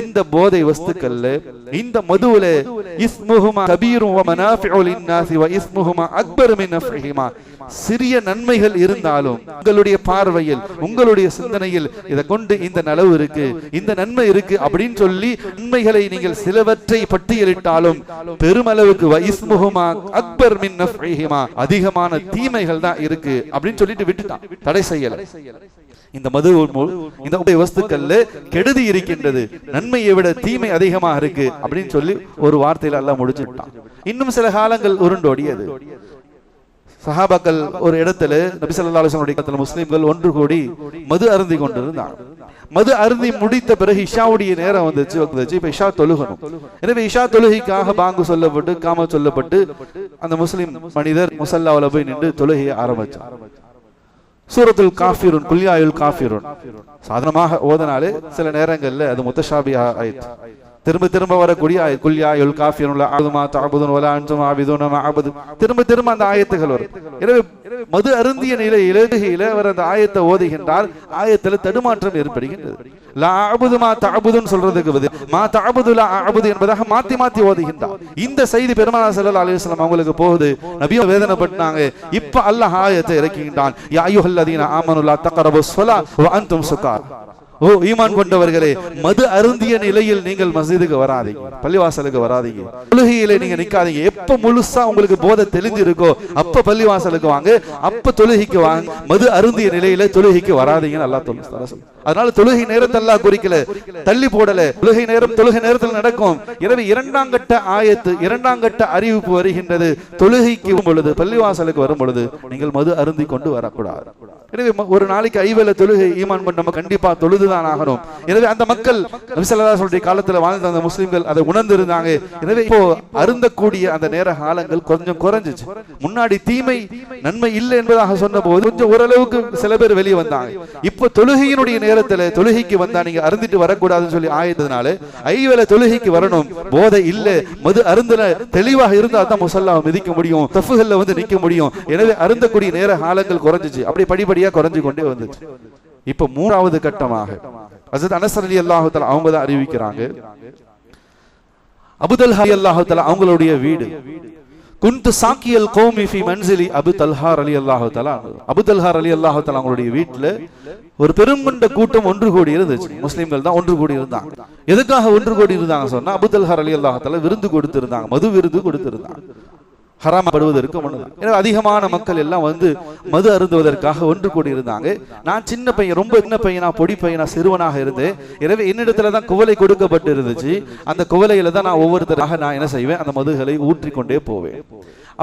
[SPEAKER 1] இந்த போதை வஸ்துக்கள்ல, இந்த மதுவுல இஸ்முஹுமா கபீரும் வ மனாஃபிஉ லின்னாஸ் வ இஸ்முஹுமா அக்பர் மின் நஃபிஹிமா, சிறிய நன்மைகள் இருந்தாலும் உங்களுடைய பார்வையில், உங்களுடைய சிந்தனையில் இதை கொண்டு இந்த நலவு இருக்கு, இந்த நன்மை இருக்கு அப்படின்னு சொல்லி நன்மைகளை நீங்கள் சிலவற்றை பட்டியலிட்டாலும் பெருமளவுக்கு வஇஸ்முஹுமா அக்பர் மின் நஃபிஹிமா, அதிகமான தீமைகள் தான் இருக்கு அப்படின்னு சொல்லிட்டு விட்டுட்டான், தடை செய்யல. இந்த மது, இந்த வஸ்துக்கள்ல கெடுதி இருக்கின்றது, நன்மையை விட தீமை அதிகமாக இருக்கு அப்படின்னு சொல்லி ஒரு வார்த்தையில எல்லாம் முடிச்சுட்டான். இன்னும் சில காலங்கள் உருண்டோடியது. சஹாபாக்கள் ஒரு இடத்துல நபி ஸல்லல்லாஹு அலைஹி வஸல்லம் முஸ்லிம்கள் ஒன்று கூடி மது அருந்தி கொண்டிருந்தாங்க. மது அருந்தி முடித்த பிறகு இஷாவுடைய நேரம் வந்துச்சு. இப்ப இஷா தொழுகணும். எனவே இஷா தொழுகைக்காக பாங்கு சொல்லப்பட்டு, காம சொல்லப்பட்டு அந்த முஸ்லிம் மனிதர் முஸல்லாவுல போய் நின்று தொழுகையை ஆரம்பிச்சார். சூரத்துல் காஃபிரூன், குல்யாயுல் காஃபிரூன் சாதாரணமாக ஓதனாலே சில நேரங்கள்ல அது முத்தஷாபிஹா ஆயிடுச்சு. திரும்ப திரும்ப வரக்கூடிய குல்யாயுல் காஃபிருன் லா அஅபுது மா தஅபுதுன் வலா அன்தும் ஆபிதுன மா அஅபுது திரும்ப திரும்ப அந்த ஆயத்துகள் வரும். எனவே மது அருந்திய நிலையில அவர் அந்த ஆயத்தை ஓதுகின்றால் ஆயத்தில் தடுமாற்றம் ஏற்படுகின்றது. லா அஅபுது மா தஅபுதுன் சொல்றதுக்கு பதில் மா தஅபுது லா அஅபுது என்பதாக மாத்தி மாத்தி ஓதுகின்றார். இந்த செய்தி பெருமானார் ஸல்லல்லாஹு அலைஹி வஸல்லம் அவங்களுக்கு போகுது. நபியும் வேதனைப்பட்டாங்க. இப்ப அல்லாஹ் ஆயத்தை இறக்குகின்றான். யா அய்யுஹல்லதீன ஆமனு லா தக்ரபுஸ் ஸலா வ அன்தும் சுகார். ஓ ஈமான் கொண்டவர்களே, மது அருந்திய நிலையில் நீங்கள் மஸ்ஜிதுக்கு வராதீங்க, பள்ளிவாசலுக்கு வராதீங்க, தொழுகையில நீங்க நிக்காதீங்க. எப்ப முழுசா உங்களுக்கு போதை தெளிஞ்சிருக்கோ அப்ப பள்ளிவாசலுக்கு வாங்க, அப்ப தொழுகைக்கு வாங்க. மது அருந்திய நிலையில தொழுகைக்கு வராதீங்கன்னு அல்லாஹ் சொல்லுங்க. அதனால தொழுகை நேரத்தை எல்லாம் குறிக்கல, தள்ளி போடல. தொழுகை நேரத்தில் நடக்கும். எனவே இரண்டாம் கட்ட ஆயத்து, இரண்டாம் கட்ட அறிவிப்பு வருகின்றது. தொழுகைக்கு வரும் பொழுது, பள்ளிவாசலுக்கு வரும் பொழுது நீங்கள் மது அருந்தி கொண்டு வரக்கூடாது. எனவே ஒரு நாளைக்கு 5 வேளை தொழுகை ஈமான் கொண்டு நம்ம கண்டிப்பா தொழுதுதான் ஆகணும். எனவே அந்த மக்கள் நபி ஸல்லல்லாஹு அலைஹி வஸல்லம் காலத்துல வாழ்ந்த அந்த முஸ்லிம்கள் அதை உணர்ந்திருந்தாங்க. எனவே இப்போ அருந்தக்கூடிய அந்த நேர காலங்கள் கொஞ்சம் குறைஞ்சிச்சு. முன்னாடி தீமை நன்மை இல்லை என்பதாக சொன்ன போது கொஞ்சம் ஓரளவுக்கு சில பேர் வெளியே வந்தாங்க. இப்போ தொழுகையினுடைய நேரத்துல தொழுகைக்கு வந்தா நீங்க அருந்திட்டு வரக்கூடாதுன்னு சொல்லி ஆயத்ததுனால 5 வேளை தொழுகைக்கு வரணும். போதை இல்ல, மது அருந்தல தெளிவாக இருந்தா தான் முஸல்லாவை மிதிக்க முடியும், தஃபுகள்ல வந்து நிக்க முடியும். எனவே அருந்தக்கூடிய நேர காலங்கள் குறைஞ்சிச்சு. அப்படி படிப்படியா குறைஞ்சு கொண்டே வந்துச்சு. இப்ப 3வது கட்டமாக ஹஜ்ரத் அனஸ் ரலியல்லாஹு தஆலா அவங்க தான் அறிவிக்கிறாங்க. அபூ தல்ஹா ரலியல்லாஹு தஆலா அவங்களுடைய வீடு குன்து சாக்கியல் கௌமி ஃபி மன்சிலி அபூ தல்ஹா ரலியல்லாஹு தஆலா. அபூ தல்ஹா ரலியல்லாஹு தஆலா அவங்களுடைய வீட்டுல ஒரு பெருங்கொண்ட கூட்டம் ஒன்று கூடி இருந்துச்சு. முஸ்லிம்கள் தான் ஒன்று கூடி இருந்தாங்க. எதுக்காக ஒன்று கூடி இருந்தாங்க சொன்னா, அபூ தல்ஹா ரலியல்லாஹு தஆலா விருந்து கொடுத்திருந்தாங்க, மது விருந்து கொடுத்திருந்தாங்க. ஹராமப்படுவதற்கு முன்னதாக. எனவே அதிகமான மக்கள் எல்லாம் வந்து மது அருந்துவதற்காக ஒன்று கூடி இருந்தாங்க. நான் சின்ன பையன், ரொம்ப சின்ன பையனா, பொடி பையனா, சிறுவனாக இருந்தேன். எனவே என்னிடத்துல தான் குவளை கொடுக்கப்பட்டு இருந்துச்சு. அந்த குவளையில தான் நான் ஒவ்வொருத்தராக நான் என்ன செய்வேன், அந்த மதுகளை ஊற்றிக்கொண்டே போவேன்.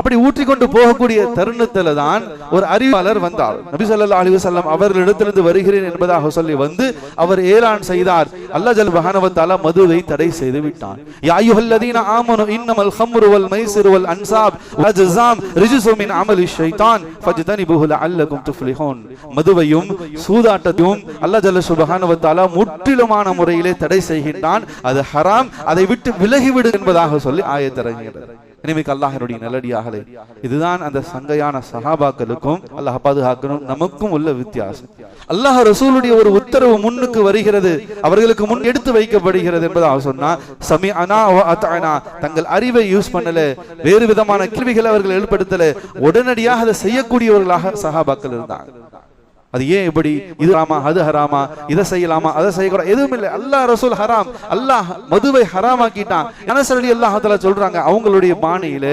[SPEAKER 1] அப்படி ஊற்றிக்கொண்டு போகக்கூடிய தருணத்துல தான் ஒரு அறிவாளர் வந்தார். நபி ஸல்லல்லாஹு அலைஹி வஸல்லம் அவர்களிடத்திலிருந்து வருகிறேன் என்பதாக சொல்லி வந்து அவர் ஏலான் செய்தார். அல்லாஹ் ஜல் சுப்ஹானஹு வ தஆலா மதுவை தடை செய்து விட்டான். யா அய்யுஹல்லதீன ஆமனு இன்னமல் ஹம்ரு வல் மைசிரு வல் அன்சாப் வல் ஜஸாம் ரிஜ்ஸும் மின் அமலி ஷைத்தான் ஃபஜ்தனிபுஹு லஅல்லகும் துஃப்லிஹூன். மதுவையும் சூதாட்டத்தையும் அல்லாஹ் ஜல் சுப்ஹானஹு வ தஆலா முற்றிலுமான முறையிலே தடை செய்கின்றான். அது ஹராம், அதை விட்டு விலகிவிடு என்பதாக சொல்லி ஆயத் இறங்குகிறது. இனிமேல் அல்லாஹ்வுடைய நல்லடியார்களே, இதுதான் அந்த சங்கையான சஹாபாக்களுக்கும் அல்லாஹ் பாதுகாக்கணும் நமக்கும் உள்ள வித்தியாசம். அல்லாஹ் ரசூலுடைய ஒரு உத்தரவு முன்னுக்கு வருகிறது, அவர்களுக்கு முன் எடுத்து வைக்கப்படுகிறது என்பதாக சொன்னா சமிஅனா வ அத்அனா. தங்கள் அறிவை யூஸ் பண்ணல, வேறு விதமான கேள்விகளை அவர்கள் எழுப்படுத்தல, உடனடியாக அதை செய்யக்கூடியவர்களாக சஹாபாக்கள் இருந்தாங்க. அது ஏன் இப்படி, இது ஹராமா அது ஹராமா, இதை செய்யலாமா அதை செய்யக்கூடாது, எதுவும் இல்லை. அல்லாஹ் ரசூல் ஹராம், அல்லாஹ் மதுவை ஹராமாக்கிட்டான். அனஸ் ரலியல்லாஹு தஆலா சொல்றாங்க, அவங்களுடைய பாணியில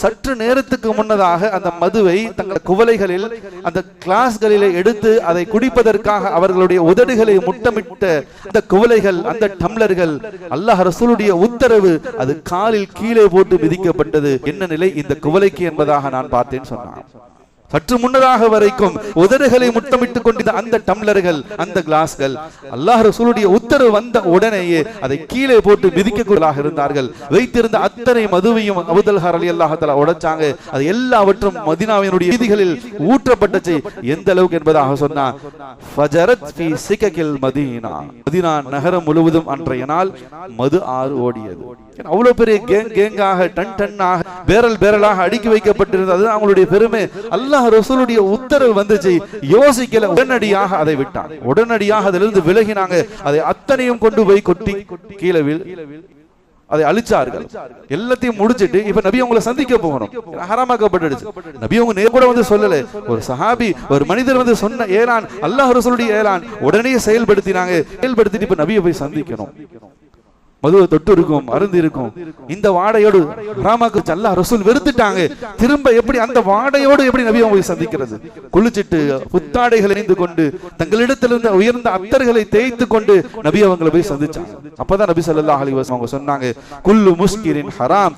[SPEAKER 1] சற்று நேரத்துக்கு முன்னதாக அந்த மதுவை தங்கள் குவளைகளில் அந்த கிளாஸ்களிலே எடுத்து அதை குடிப்பதற்காக அவர்களுடைய உதடுகளை முட்டமிட்ட அந்த குவளைகள், அந்த டம்ளர்கள், அல்லாஹ் ரசூலுடைய உத்தரவு, அது காலில் கீழே போட்டு மிதிக்கப்பட்டது. என்ன நிலை இந்த குவளைக்கு என்பதாக நான் பார்த்தேன் சொன்னான். சற்று முன்னதாக வரைக்கும் உதடுகளை முத்தமிட்டுக் கொண்டிருந்த அந்த டம்ளர்கள், அந்த கிளாஸ்கள், அல்லாஹ் ரசூலுடைய உத்தரவு வந்த உடனேயே அதை கீழே போட்டு மிதிக்கக்கூடியவர்களாக இருந்தார்கள். வைத்திருந்த அத்தனை மதுவையும் அபூ தல்ஹா ரலியல்லாஹு தஆலா உடைச்சாங்க. அது எல்லாவற்றும் மதீனாவினுடைய வீதிகளில் ஊற்றப்பட்டுச்சு. எந்த அளவுக்கு என்பதாக சொன்னா, ஃபஜரத் ஃபீ சிககில் மதீனா. மதீனா நகரம் முழுவதும் அன்றைய நாள் மது ஆறு ஓடியது. அவ்வளவு பெரிய கேங்காக, டன் டன்னாக, பேரல் பேரலாக அடுக்கி வைக்கப்பட்டிருந்தது அவங்களுடைய பெருமை. அல்லாஹ் ரசூலுடைய உத்தரவு வந்துச்சு, யோசிக்கல, உடனடியாக அதை விட்டான். உடனடியாக அதிலிருந்து விலகினாங்க. அதை அத்தனையும் கொண்டு போய் கொட்டி கீழே அதை அழிச்சார்கள். எல்லாத்தையும் முடிச்சிட்டு இப்ப நபி அவங்களை சந்திக்க போகணும், ஹராமாக்கப்பட்டுடுச்சு. நபி அவங்க நேர் கூட வந்து சொல்லல, ஒரு சஹாபி, ஒரு மனிதர் வந்து சொன்ன ஏலான், அல்லாஹ் ரசூலுடைய ஏலான், உடனே செயல்படுத்தினாங்க. செயல்படுத்திட்டு இப்ப நபியை போய் சந்திக்கணும். மதுவை தொட்டு இருக்கும், அருந்து இருக்கும். இந்த வாடையோடு ஹராமாக்கு அல்லாஹ் ரசூல் வெறுத்துட்டாங்க. திரும்ப எப்படி அந்த வாடையோடு எப்படி நபி அவங்க சந்திக்கிறது? குளிச்சிட்டு புத்தாடைகளை அணிந்து கொண்டு தங்களிடத்திலிருந்து உயர்ந்த அத்தர்களை தேய்த்து கொண்டு நபி அவங்களை போய் சந்திச்சாங்க. அப்பதான் நபி ஸல்லல்லாஹு அலைஹி வஸல்லம் அவங்க சொன்னாங்க, குல்லு முஸ்கிரின் ஹராம்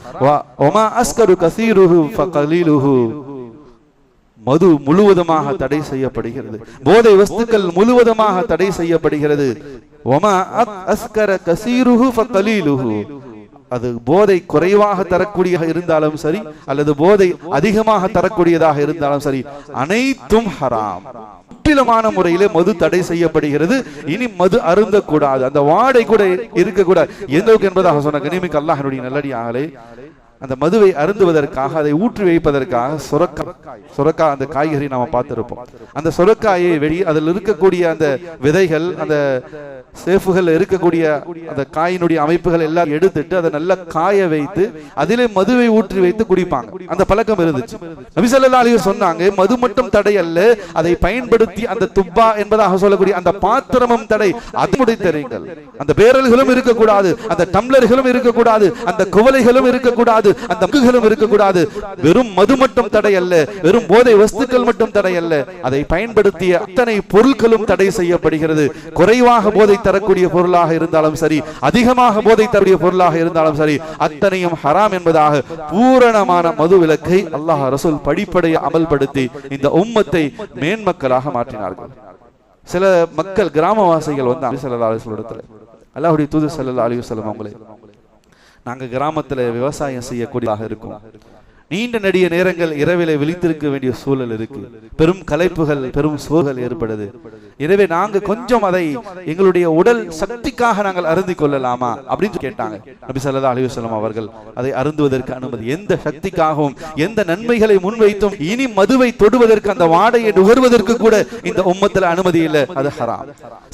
[SPEAKER 1] வமா அஸ்கரு கஸீருஹு ஃபகலீலுஹு. மது முழுவதுமாக தடை செய்யப்படுகிறது, போதை வஸ்துக்கள் முழுவதுமாக தடை செய்யப்படுகிறது. வமா அஸ்கர கஸீருஹு ஃபகலீலுஹு. அது போதை குறைவாக தரக்கூடியதாக இருந்தாலும் சரி அல்லது போதை அதிகமாக தரக்கூடியதாக இருந்தாலும் சரி, அனைத்தும் ஹராம். முற்றிலுமான முறையிலே மது தடை செய்யப்படுகிறது. இனி மது அருந்தக்கூடாது, அந்த வாடை கூட இருக்கக்கூடாது. எந்தளவுக்கு என்பதாக சொன்ன கனிமிக்கு அல்லாஹ்வுடைய நல்லடியார்களே, அந்த மதுவை அருந்துவதற்காக, அதை ஊற்றி வைப்பதற்காக சொரக்கா அந்த காய்கறி நாம பார்த்திருப்போம். அந்த சொரக்காயை வெளியே அதில் இருக்கக்கூடிய அந்த விதைகள், அந்த சேஃபுகள் இருக்கக்கூடிய அந்த காயினுடைய அமைப்புகள் எல்லாம் எடுத்துட்டு அதை நல்லா காய வைத்து அதிலே மதுவை ஊற்றி வைத்து குடிப்பாங்க. அந்த பழக்கம் இருந்துச்சு. நபி ஸல்லல்லாஹு அலைஹி வஸல்லம் சொன்னாங்க, மது மட்டும் தடை அல்ல, அதை பயன்படுத்தி அந்த துப்பா என்பதாக சொல்லக்கூடிய அந்த பாத்திரமும் தடை. அது முடித்தறீங்கள். அந்த பேரல்களும் இருக்கக்கூடாது, அந்த டம்ளர்களும் இருக்கக்கூடாது, அந்த குவளைகளும் இருக்கக்கூடாது, அந்த மக்குகளும் இருக்கக்கூடாது. வெறும் மது மட்டும் தடை அல்ல, வெறும் போதை வஸ்துக்கள் மட்டும் தடை அல்ல, அதை பயன்படுத்திய அத்தனை பொருட்களும் தடை செய்யப்படுகிறது. குறைவாக போதை தரக்கூடிய பொருளாக இருந்தாலும் சரி, அதிகமாக போதை தரக்கூடிய பொருளாக இருந்தாலும் சரி, அத்தனையும் ஹராம் என்பதாக பூரணமான மது விலக்கை அல்லாஹ் ரசூல் படிப்படைய அமல்படுத்தி இந்த உம்மத்தை மேன்மக்களாக மாற்றினார்கள். சில மக்கள் கிராமவாசிகள் வந்து நபி ஸல்லல்லாஹு அலைஹி வஸல்லம் இடத்துல, அல்லாஹ்வுடைய தூதர் ஸல்லல்லாஹு அலைஹி வஸல்லம் அவங்களே, நாங்க கிராமத்துல விவசாயம் செய்யக்கூடியதாக இருக்கும், நீண்ட நெடிய நேரங்கள் இரவிலே விழித்திருக்க வேண்டிய சூழல் இருக்கு, பெரும் களைப்புகள் பெரும் சோர்வுகள் ஏற்படுது. எனவே நாங்க கொஞ்சம் அதை எங்களுடைய உடல் சக்திக்காக நாங்கள் அருந்திக் கொள்ளலாமா அப்படின்னு கேட்டாங்க. நபி ஸல்லல்லாஹு அலைஹி வஸல்லம் அவர்கள் அதை அருந்துவதற்கு அனுமதி, எந்த சக்திக்காகவும் எந்த நன்மைகளை முன்வைத்தும் இனி மதுவை தொடுவதற்கு, அந்த வாடையை நுகர்வதற்கு கூட இந்த உம்மத்துல அனுமதி இல்லை, அது ஹராம்.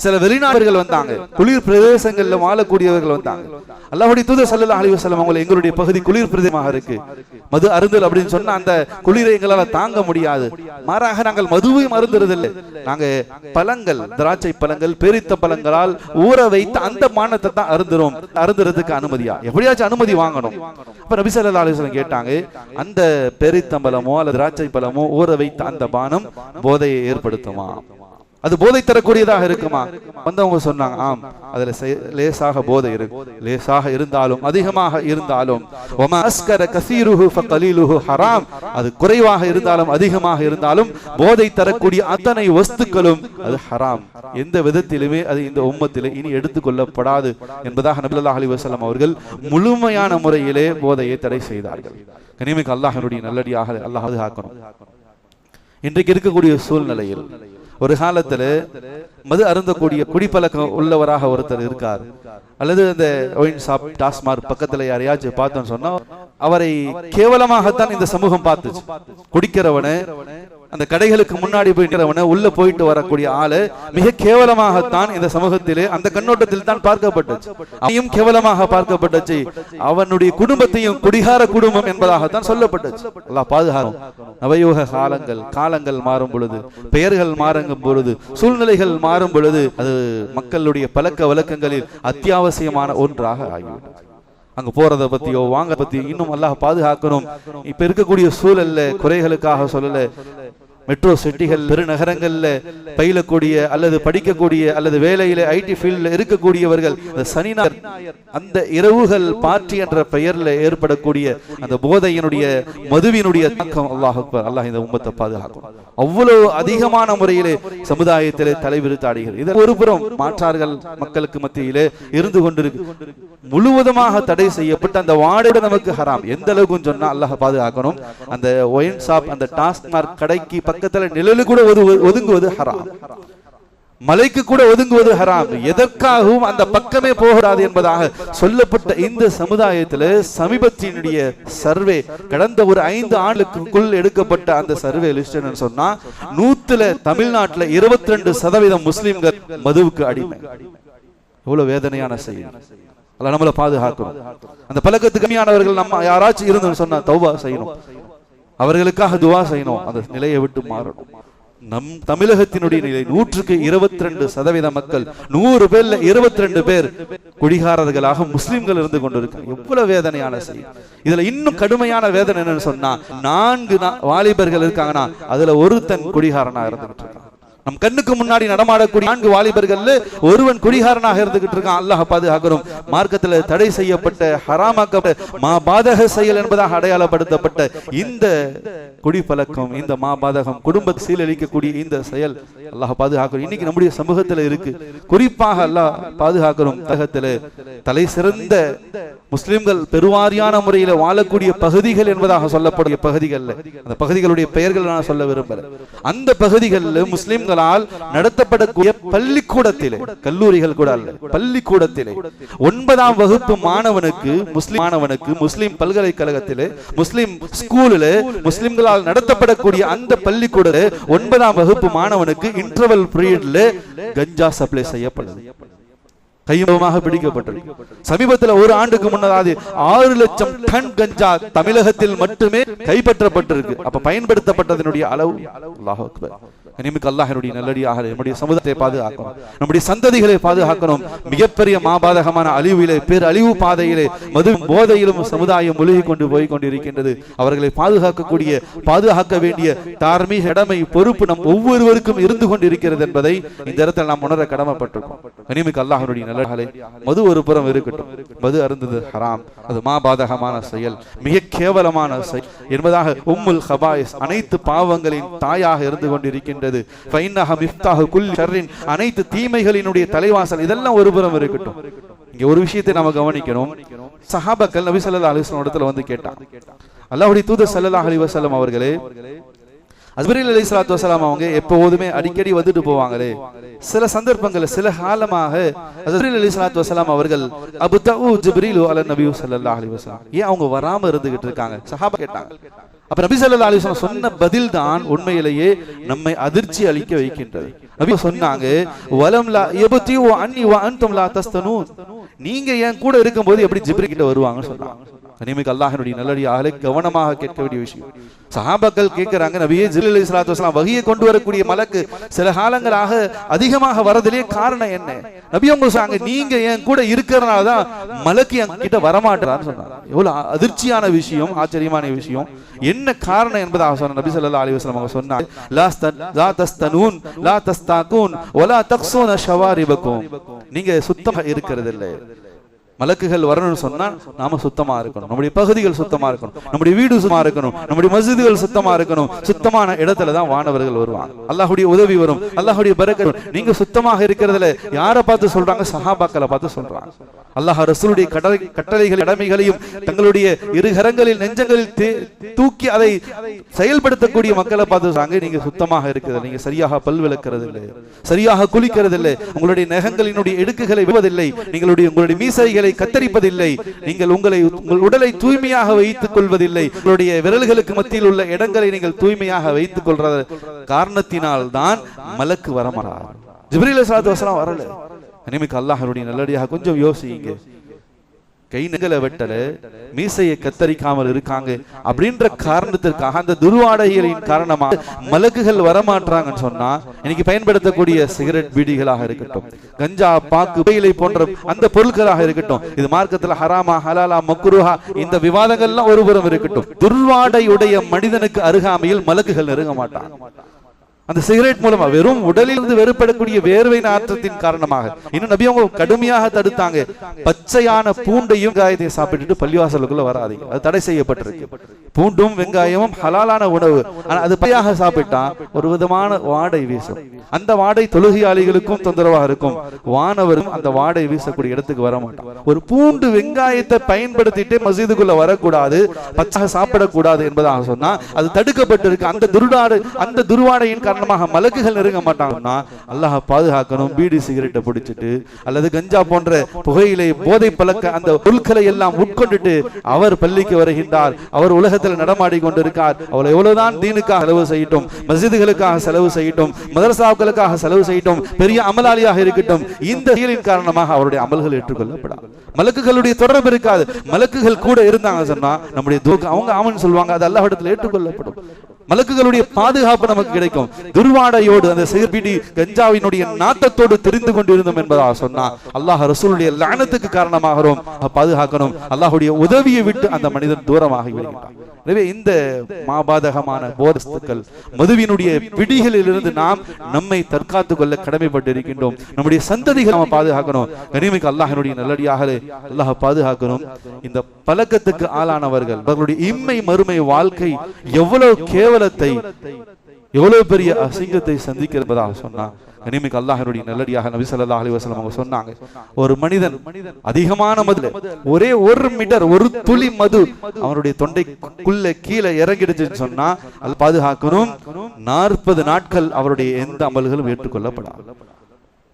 [SPEAKER 1] சில வெளிநாடுகள் வந்தாங்க, குளிர் பிரதேசங்கள்ல வாழக்கூடியவர்கள் வந்தாங்க. அல்லாஹ்வுடைய தூதர் ஸல்லல்லாஹு அலைஹி வஸல்லம் அவங்க, எங்களுடைய பகுதி குளிர் பிரதேசமாக இருக்கு, மது அருந்தல் அப்படின்னு சொன்னா அந்த குளிரை எங்களால தாங்க முடியாது, மாறாக நாங்கள் மதுவையும் அருந்துறதில்லை, நாங்க பழங்கள், திராட்சை பழங்கள், பேரித்த பழங்களால் ஊற வைத்து அந்த பானத்தை தான் அருந்துறோம், அருந்துறதுக்கு அனுமதியா, எப்படியாச்சும் அனுமதி வாங்கணும். அப்ப நபி ஸல்லல்லாஹு அலைஹி வஸல்லம் கேட்டாங்க, அந்த பேரித்தம்பழமோ அல்லது திராட்சை பழமோ ஊற வைத்த அந்த பானம் போதையை ஏற்படுத்துமா, அது போதை தரக்கூடியதாக இருக்குமா? வந்தவங்க சொன்னாங்க, ஆம், அதுல லேசாக போதை இருக்கு, லேசாக இருந்தாலும் அதிகமாக இருந்தாலும் வமா அஸ்கர கஸீருஹு ஃபகலீலுஹு ஹராம், அது குறைவாக இருந்தாலும் அதிகமாக இருந்தாலும் போதை தரக்கூடிய அத்தனை வஸ்துக்களும் அது ஹராம், எந்த விதத்திலுமே அது இந்த உம்மத்திலே இனி எடுத்துக்கொள்ளப்படாது என்பதாக நபி ஸல்லல்லாஹு அலைஹி வஸல்லம் அவர்கள் முழுமையான முறையிலே போதையை தடை செய்தார்கள். கனிமிக்க அல்லாஹ்வுடைய நல்லடியாக அல்லாஹ் பாதுகாக்கணும். இன்றைக்கு இருக்கக்கூடிய சூழ்நிலையில் ஒரு காலத்துல மது அருந்தக்கூடிய குடிப்பழக்கம் உள்ளவராக ஒருத்தர் இருக்கார், அல்லது அந்த ஒயின் ஷாப் டாஸ்மார்க் பக்கத்துல யாரையாச்சும் பார்த்தோன்னு சொன்னா அவரை கேவலமாகத்தான் இந்த சமூகம் பார்த்துச்சு. குடிக்கிறவனை, அந்த கடைகளுக்கு முன்னாடி போயிட்டு உள்ள போயிட்டு வரக்கூடிய ஆளு மிக கேவலமாகத்தான் இந்த சமூகத்திலே அந்த கண்ணோட்டத்தில் தான் பார்க்கப்பட்டுச்சு. அவனையும் கேவலமாக பார்க்கப்பட்டுச்சு, அவனுடைய குடும்பத்தையும் குடிகார குடும்பம் என்பதாகத்தான் சொல்லப்பட்டுச்சு. அல்லாஹ் பாதுகாக்கும். நவயுக காலங்கள் மாறும் பொழுது, பெயர்கள் மாறும் பொழுது, சூழ்நிலைகள் மாறும் பொழுது அது மக்களுடைய பழக்க வழக்கங்களில் அத்தியாவசியமான ஒன்றாக ஆகிவிடும். அங்க போறதை பத்தியோ வாங்க பத்தியோ இன்னும் அல்லாஹ் பாதுகாக்கணும். இப்ப இருக்கக்கூடிய சூழல்ல குறைகளுக்காக சொல்லல, மெட்ரோ சிட்டிகள், பெருநகரங்கள்ல பயிலக்கூடிய அல்லது படிக்கக்கூடிய அல்லது வேலையில ஐடி ஃபீல்ட்ல இருக்கக்கூடியவர்கள் சனி ஞாயிறு அந்த இரவுகள் பார்ட்டி என்ற பெயர்ல ஏற்படக்கூடிய அந்த போதையினுடைய மதுவினுடைய தாக்கம் அல்லாஹ் அக்பர், அல்லாஹ் இந்த உம்மத்தை பாதுகாக்கும். அவ்வளவு அதிகமான முறையிலே சமுதாயத்திலே தலைவிரித்தாடுகிறது. இது ஒரு புறம் மாற்றார்கள் மக்களுக்கு மத்தியிலே இருந்து கொண்டிருக்கு. முழுவதுமாக தடை செய்யப்பட்ட அந்த வாடகை நமக்கு ஹராம். எந்த அளவுக்கு சொன்னா அல்லாஹ் பாதுகாக்கணும், அந்த ஒயின் ஷாப், அந்த டாஸ்மார்க் கடைக்கு பக்கத்துல நிழலு கூட ஒதுங்குவது ஹராம், மலைக்கு கூட ஒதுங்குவது ஹராம். எதற்காகவும் அந்த பக்கமே போகாது என்பதாக சொல்லப்பட்ட இந்த சமுதாயத்தில் சமீபத்தினுடைய சர்வே, கடந்த ஒரு 5 ஆண்டுக்குள் எடுக்கப்பட்ட அந்த சர்வே லிஸ்ட் என்னன்னு சொன்னா 100ல தமிழ்நாட்டுல 22% முஸ்லிம்கள் மதுவுக்கு அடிமை. எவ்வளவு வேதனையான செய்தி. அல்ல நம்மளை பாதுகாக்கணும். அந்த பழக்கத்துக்கு கம்மியானவர்கள் நம்ம யாராச்சும் இருந்தோம்னு சொன்னா தௌபா செய்யணும், அவர்களுக்காக துவா செய்யணும், அந்த நிலையை விட்டு மாறணும். நம் தமிழகத்தினுடைய நிலை 100க்கு 22% மக்கள், 100 பேர்ல 22 பேர் குடிகாரர்களாக முஸ்லிம்கள் இருந்து கொண்டிருக்காங்க. எவ்வளவு வேதனையான செய்தி. இதுல இன்னும் கடுமையான வேதனை என்னன்னு சொன்னா 4 வாலிபர்கள் இருக்காங்கன்னா அதுல ஒருத்தன் குடிகாரனா இருந்துட்டு இருக்கான். நம் கண்ணுக்கு முன்னாடி நடமாடக்கூடிய 4 வாலிபர்கள் ஒருவன் குடிகாரனாக இருந்துகிட்டு இருக்கான். அல்லாஹ் பாதுகாக்கணும். மார்க்கத்தில் தடை செய்யப்பட்ட ஹராமாக்கப்பட்ட மாபாதக செயல் என்பதாக அடையாளப்படுத்தப்பட்ட இந்த குடிப்பழக்கம், இந்த மாபாதகம், குடும்பத்தை சீரழிக்கக்கூடிய இந்த செயல் அல்லாஹ் பாதுகாக்கணும். இன்னைக்கு நம்முடைய சமூகத்தில் இருக்கு. குறிப்பாக அல்லாஹ் பாதுகாக்கணும். தகத்தில் தலை சிறந்த முஸ்லிம்கள் பெருவாரியான முறையில் வாழக்கூடிய பகுதிகள் என்பதாக சொல்லக்கூடிய பகுதிகள், அந்த பகுதிகளுடைய பெயர்கள் நான் சொல்ல விரும்பல. அந்த பகுதிகளில் முஸ்லிம்களால் நடத்தப்படக்கூடிய பள்ளிக்கூடத்திலே, கல்லூரிகள் கூட அல்ல, பள்ளிக்கூடத்திலே 9ஆம் வகுப்பு மாணவனுக்கு, முஸ்லிம் பல்கலைக்கழகத்திலே, முஸ்லிம் ஸ்கூலிலே, முஸ்லிம்களால் நடத்தப்படக்கூடிய அந்த பள்ளிக்கூடத்திலே 9ஆம் வகுப்பு மாணவனுக்கு இன்டர்வல் பீரியட்ல கஞ்சா சப்ளை செய்யப்படுது. கையமாக பிடிக்கப்பட்டது. சமீபத்தில் ஒரு ஆண்டுக்கு முன்னதாக 6 லட்சம் டன் கஞ்சா தமிழகத்தில் மட்டுமே கைப்பற்றப்பட்டிருக்கு. அப்ப பயன்படுத்தப்பட்டதனுடைய அளவு அல்லாஹ் அக்பர். அல்லாஹ்வுடைய நல்லடியாக நம்முடைய சமுதாயத்தை பாதுகாக்கணும், நம்முடைய சந்ததிகளை பாதுகாக்கணும். மிகப்பெரிய மாபாதகமான அழிவிலே, பேர் அழிவு பாதையிலே, மது போதையிலும் சமுதாயம் முழுகி கொண்டு போய் கொண்டிருக்கின்றது. அவர்களை பாதுகாக்க வேண்டிய தார்மீக கடமை, பொறுப்பு நம் ஒவ்வொருவருக்கும் இருந்து கொண்டிருக்கிறது என்பதை இந்த இடத்தில் நாம் உணர கடமைப்பட்டிருக்கோம். கனிமிக்கு அல்லாஹ்வுடைய நல்லடியார்களே, மது ஒரு புறம் இருக்கட்டும், மது அருந்துவது ஹராம், அது மாபாதகமான செயல், மிக கேவலமான செயல் என்பதாக உம்முல் ஹபாயிஸ், அனைத்து பாவங்களின் தாயாக இருந்து கொண்டிருக்கின்றது. அனைத்து தீமைகளினுடைய தலைவாசல். இதெல்லாம் ஒரு புறம் இருக்கட்டும். இங்க ஒரு விஷயத்தை நாம கவனிக்கணும். சஹாபாக்கள் நபி ஸல்லல்லாஹு அலைஹி வஸல்லம் இடத்துல வந்து கேட்டாங்க. அல்லாஹ்வுடைய தூதர் ஸல்லல்லாஹு அலைஹி வஸல்லம் அவர்களே, ஜிப்ரீல் அலைஹிஸ்ஸலாத்து வஸலாம் அவங்க எப்போதுமே அடிக்கடி வந்துட்டு போவாங்களே, சில சந்தர்ப்பங்கள் சில காலமாக ஜிப்ரீல் அலைஹிஸ்ஸலாத்து வஸலாம் அவர்கள் அபுதஉ ஜிப்ரீலு அலா நபி ஸல்லல்லாஹு அலைஹி வஸல்லம், ஏன் அவங்க வராம இருந்துகிட்டு இருக்காங்க? சஹாபா கேட்டாங்க. அப்ப நபி ஸல்லல்லாஹு அலைஹி வஸல்லம் சொன்ன பதில் தான் உண்மையிலேயே நம்மை அதிர்ச்சி அளிக்க வைக்கின்றது. நபி சொன்னாங்க, வலம் லா யபதிஉ அன்னி வ அன்தும் லா தஸ்தனூன், நீங்க என் கூட இருக்கும்போது எப்படி ஜிப்ரீல் கிட்ட வருவாங்கன்னு சொன்னாங்க. கனிமிக்கு அல்லாஹ்வுடைய நல்லடியார்களே, கவனமாக கேட்க வேண்டிய விஷயம். சஹாபாக்கள் கேட்கிறாங்க, நபியே ஜிப்ரீல் அலைஹிஸ்ஸலாத்து வஸலாம் வஹியை கொண்டு வரக்கூடிய மலக்கு சில காலங்களாக அதிகமாக வரதிலே காரணம் என்ன? நபி அவங்க சொன்னாங்க, நீங்க என் கூட இருக்கிறதுனால தான் மலக்கு என் கிட்ட வரமாட்டான்னு சொன்னாங்க. எவ்வளவு அதிர்ச்சியான விஷயம், ஆச்சரியமான விஷயம். என்ன காரணம் என்பதாக சொன்ன நபி ஸல்லல்லாஹு அலைஹி வஸல்லம் அவங்க சொன்னாங்க, லா தஸ்தனூன் லா தஸ்தாகூன் வலா தக்ஸூன ஷவாரிபக்கும், நீங்க சுத்தமா இருக்கிறது இல்லை. மலக்குகள் வரணும்னு சொன்னா நாம சுத்தமா இருக்கணும், நம்முடைய பகுதிகள் சுத்தமா இருக்கணும், நம்முடைய வீடு சுத்தமா இருக்கணும், நம்முடைய மஸ்ஜிதுகள் சுத்தமா இருக்கணும். சுத்தமான இடத்துல தான் வானவர்கள் வருவாங்க, அல்லாஹ்வுடைய உதவி வரும், அல்லாஹ்வுடைய பரக்கத். நீங்க சுத்தமாக இருக்கிறதுல யாரை பார்த்து சொல்றாங்க? சஹாபாக்களை பார்த்து சொல்றாங்க. அல்லாஹ் ரசூலுடைய கட்டளைகள் கடமைகளையும் தங்களுடைய இருகரங்களில் நெஞ்சங்களில் தூக்கி அதை செயல்படுத்தக்கூடிய மக்களை பார்த்து சொல்றாங்க, நீங்க சுத்தமாக இருக்கிறது, நீங்க சரியாக பல் விளக்கிறது இல்லை, சரியாக குளிக்கிறது இல்லை, உங்களுடைய நகங்களினுடைய இடுக்குகளை விடுவதில்லை, உங்களுடைய மீசைகளை கத்தரிப்பதில்லை, நீங்கள் உங்கள் உடலை தூய்மையாக வைத்துக் கொள்வதில்லை, உங்களுடைய விரல்களுக்கு மத்தியில் உள்ள இடங்களை நீங்கள் தூய்மையாக வைத்துக் கொள்ற காரணத்தினால் தான் மலக்கு வரமாட்டார். ஜிப்ரீல் அலைஹிஸ்ஸலாத்து வஸலாம் வரல. அன்னைக்கு அல்லாஹ்வுடைய நல்லடியாக கொஞ்சம் யோசிங்க. கை நகல வெட்டல, மீசையை கத்தரிக்காமல் இருக்காங்க அப்படின்ற காரணத்திற்காக, அந்த துர்வாடைகளின் காரணமாக மலக்குகள் வரமாட்டாங்கன்னு சொன்னா, இன்னைக்கு பயன்படுத்தக்கூடிய சிகரெட் பீடிகளாக இருக்கட்டும், கஞ்சா பாக்கு புகையிலை போன்ற அந்த பொருட்களாக இருக்கட்டும், இது மார்க்கத்துல ஹராமா ஹலாலா மக்ரூஹா இந்த விவாதங்கள்லாம் ஒருபுறம் இருக்கட்டும், துர்வாடையுடைய மனிதனுக்கு அருகாமையில் மலக்குகள் நெருங்க மாட்டாங்க. அந்த சிகரெட் மூலமா வெறும் உடலிலிருந்து வெறுப்படக்கூடிய வேர்வை நாற்றத்தின் காரணமாக இன்னும் நபி அவங்க கடுமையாக தடுத்தாங்க, பச்சையான பூண்டையும் வெங்காயத்தையும் சாப்பிட்டுட்டு பள்ளிவாசலுக்குள்ள வராதீங்க, அது தடை செய்யப்பட்டிருக்கு. பூண்டும் வெங்காயமும் ஹலாலான உணவு, ஆனா அது பையாக சாப்பிட்டா ஒரு விதமான வாடை வீசும். அந்த வாடை தொழுகையாளிகளுக்கும் தொந்தரவாக இருக்கும், வானவரும் அந்த வாடை வீசக்கூடிய இடத்துக்கு வர மாட்டான். ஒரு பூண்டு வெங்காயத்தை பயன்படுத்திட்டு மஸ்ஜிதுக்குள்ள வரக்கூடாது, பச்சையாக சாப்பிடக்கூடாது என்பதாக சொன்னா அது தடுக்கப்பட்டிருக்கு. அந்த துர்வாடையின் காரணமாக மலக்குகள் நெருங்க மாட்டாங்கன்னா அல்லாஹ் பாதுகாக்கணும். பீடி சிகரெட்டை பிடிச்சிட்டு அல்லது கஞ்சா போன்ற புகையிலை போதை பழக்க அந்த பொருட்களை எல்லாம் உட்கொண்டுட்டு அவர் பள்ளிக்கு வருகின்றார், அவர் உலகத்தில் நடமாடி கொண்டிருக்கார். அவர் எவ்வளவுதான் தீனுக்காக செலவு செய்யட்டும், மஸ்ஜிதுகளுக்காக செலவு செய்யட்டும், மதரசாக்களுக்காக செலவு செய்யட்டும், பெரிய அமலாளியாக இருக்கட்டும், இந்த செயலின் காரணமாக அவருடைய அமல்கள் ஏற்றுக்கொள்ளப்படாது. மலக்குகளுடைய தொடர்பு இருக்காது. மலக்குகள் கூட இருந்தாங்க சொன்னா நம்முடைய அவங்க ஆமன் சொல்லுவாங்க, அது அல்லாஹ்விடத்தில் ஏற்றுக்கொள்ளப்படும். மலக்குகளுடைய பாதுகாப்பு நமக்கு கிடைக்கும். துர்வாடையோடு அந்த சிகரெட் கஞ்சாவினுடைய நாட்டத்தோடு தெரிந்து கொண்டிருந்தோம் என்பதாக சொன்னா அல்லாஹ் ரசூலுடைய லானத்துக்கு காரணமாகிறோம். பாதுகாக்கணும். அல்லாஹ்வுடைய உதவியை விட்டு அந்த மனிதன் தூரமாகி விடுகிறான். எனவே இந்த மாபாதகமான போதஸ்துக்கள் மதுவினுடைய பிடிகளில் இருந்து நாம் நம்மை தற்காத்துக் கொள்ள கடமைப்பட்டு இருக்கின்றோம். நம்முடைய சந்ததிகளை நாம் பாதுகாக்கணும். கனிமிக்கு அல்லாஹ்வினுடைய நல்லடியார்களே, அல்லாஹ் பாதுகாக்கணும். இந்த பழக்கத்துக்கு ஆளானவர்கள் அவர்களுடைய இம்மை மறுமை வாழ்க்கை எவ்வளவு கேவலத்தை, எவ்வளவு பெரிய அசிங்கத்தை சந்திக்கிறதாக சொன்னா கனிமிக்கு அல்லாஹ்வினுடைய நல்லடியாக நபி ஸல்லல்லாஹு அலைஹி வஸல்லம் அவங்க சொன்னாங்க, ஒரு மனிதன் அதிகமான மது, ஒரே 1 மீட்டர் ஒரு துளி மது அவனுடைய தொண்டைக்குள்ள கீழே இறங்கிடுச்சுன்னு சொன்னா அது பாதுகாக்கணும். 40 நாட்கள் அவருடைய எந்த அமல்களும் ஏற்றுக்கொள்ளப்படாது.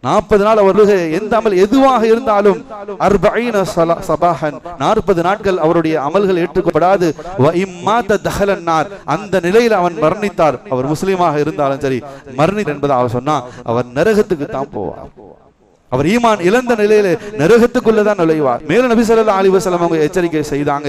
[SPEAKER 1] 40 நாள் அவர்களுக்கு எந்த அமல் எதுவாக இருந்தாலும் 40 சபாஹன் 40 நாட்கள் அவருடைய அமல்கள் ஏற்றுக்கொள்ளப்படாது. அந்த நிலையில் அவன் மரணித்தார், அவர் முஸ்லீமாக இருந்தாலும் சரி, மரணித்தார் என்பதை அவர் சொன்னா அவர் நரகத்துக்கு தான் போவார். அவர் ஈமான் இழந்த நிலையில நரகத்துக்குள்ளதான் நுழைவார். மேலும் நபி ஸல்லல்லாஹு அலைஹி வஸல்லம் அவங்க எச்சரிக்கை செய்தாங்க,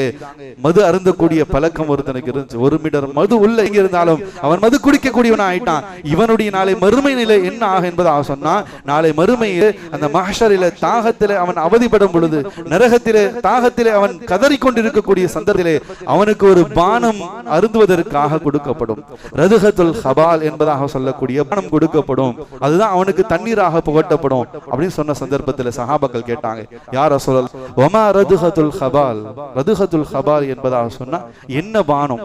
[SPEAKER 1] மது அருந்தக்கூடிய பழக்கம் ஒருத்தனுக்கு இருந்துச்சு. 1 மீட்டர் மது உள்ள எங்க இருந்தாலும் அவன் மது குடிக்கக்கூடியவன் ஆயிட்டான். இவனுடைய நாளை மறுமை நிலை என்ன ஆகும் என்பதாக சொன்னா, நாளை மறுமையிலே அந்த மஹ்ஷரிலே தாகத்திலே அவன் அவதிப்படும் பொழுது, நரகத்திலே தாகத்திலே அவன் கதறிக்கொண்டிருக்கக்கூடிய சந்தர்ப்பத்திலே அவனுக்கு ஒரு பானம் அருந்துவதற்காக கொடுக்கப்படும். ரதுஹத்துல் ஹபால் என்பதாக சொல்லக்கூடிய பானம் கொடுக்கப்படும். அதுதான் அவனுக்கு தண்ணீராக புகட்டப்படும். அப்படி சொன்ன சந்தர்ப்பத்தில் சஹாபாக்கள் கேட்டாங்க, யார் ரசூலல்லாஹ், வமா ரதுஹத்துல் ஹபால், ரதுஹத்துல் ஹபால் என்பதாக சொன்னா என்ன பானம்?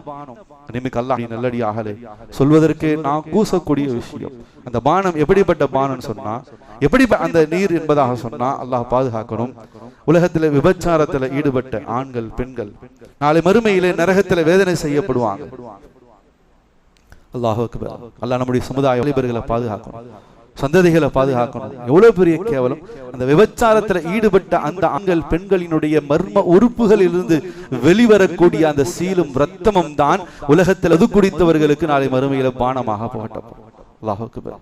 [SPEAKER 1] நிமிக்கு அல்லாஹ்வின் நல்லடியார்களே, சொல்வதற்கு நான் கூசக்கூடிய விஷயம். அந்த பானம் எப்படிப்பட்ட பானம் சொன்னா, எப்படி அந்த நீர் என்பதாக சொன்னா அல்லாஹ் பாதுகாக்கணும். உலகத்துல விபச்சாரத்துல ஈடுபட்ட ஆண்கள் பெண்கள் நாளை மறுமையிலே நரகத்துல வேதனை செய்யப்படுவாங்க. அல்லாஹ் அக்பர். அல்லாஹ் நம்முடைய சமுதாய வாலிபர்களை பாதுகாக்கணும், சந்ததிகளை பாதுகாக்கணும். எவ்வளவு பெரிய கேவலம்! அந்த விபச்சாரத்துல ஈடுபட்ட அந்த ஆண்கள் பெண்களினுடைய மர்ம உறுப்புகளிலிருந்து வெளிவரக்கூடிய அந்த சீலும் ரத்தமும் தான் உலகத்தில் அது குடித்தவர்களுக்கு நாளை மறுமையில பானமாக புகட்டப்படும். அல்லாஹ் அக்பர்.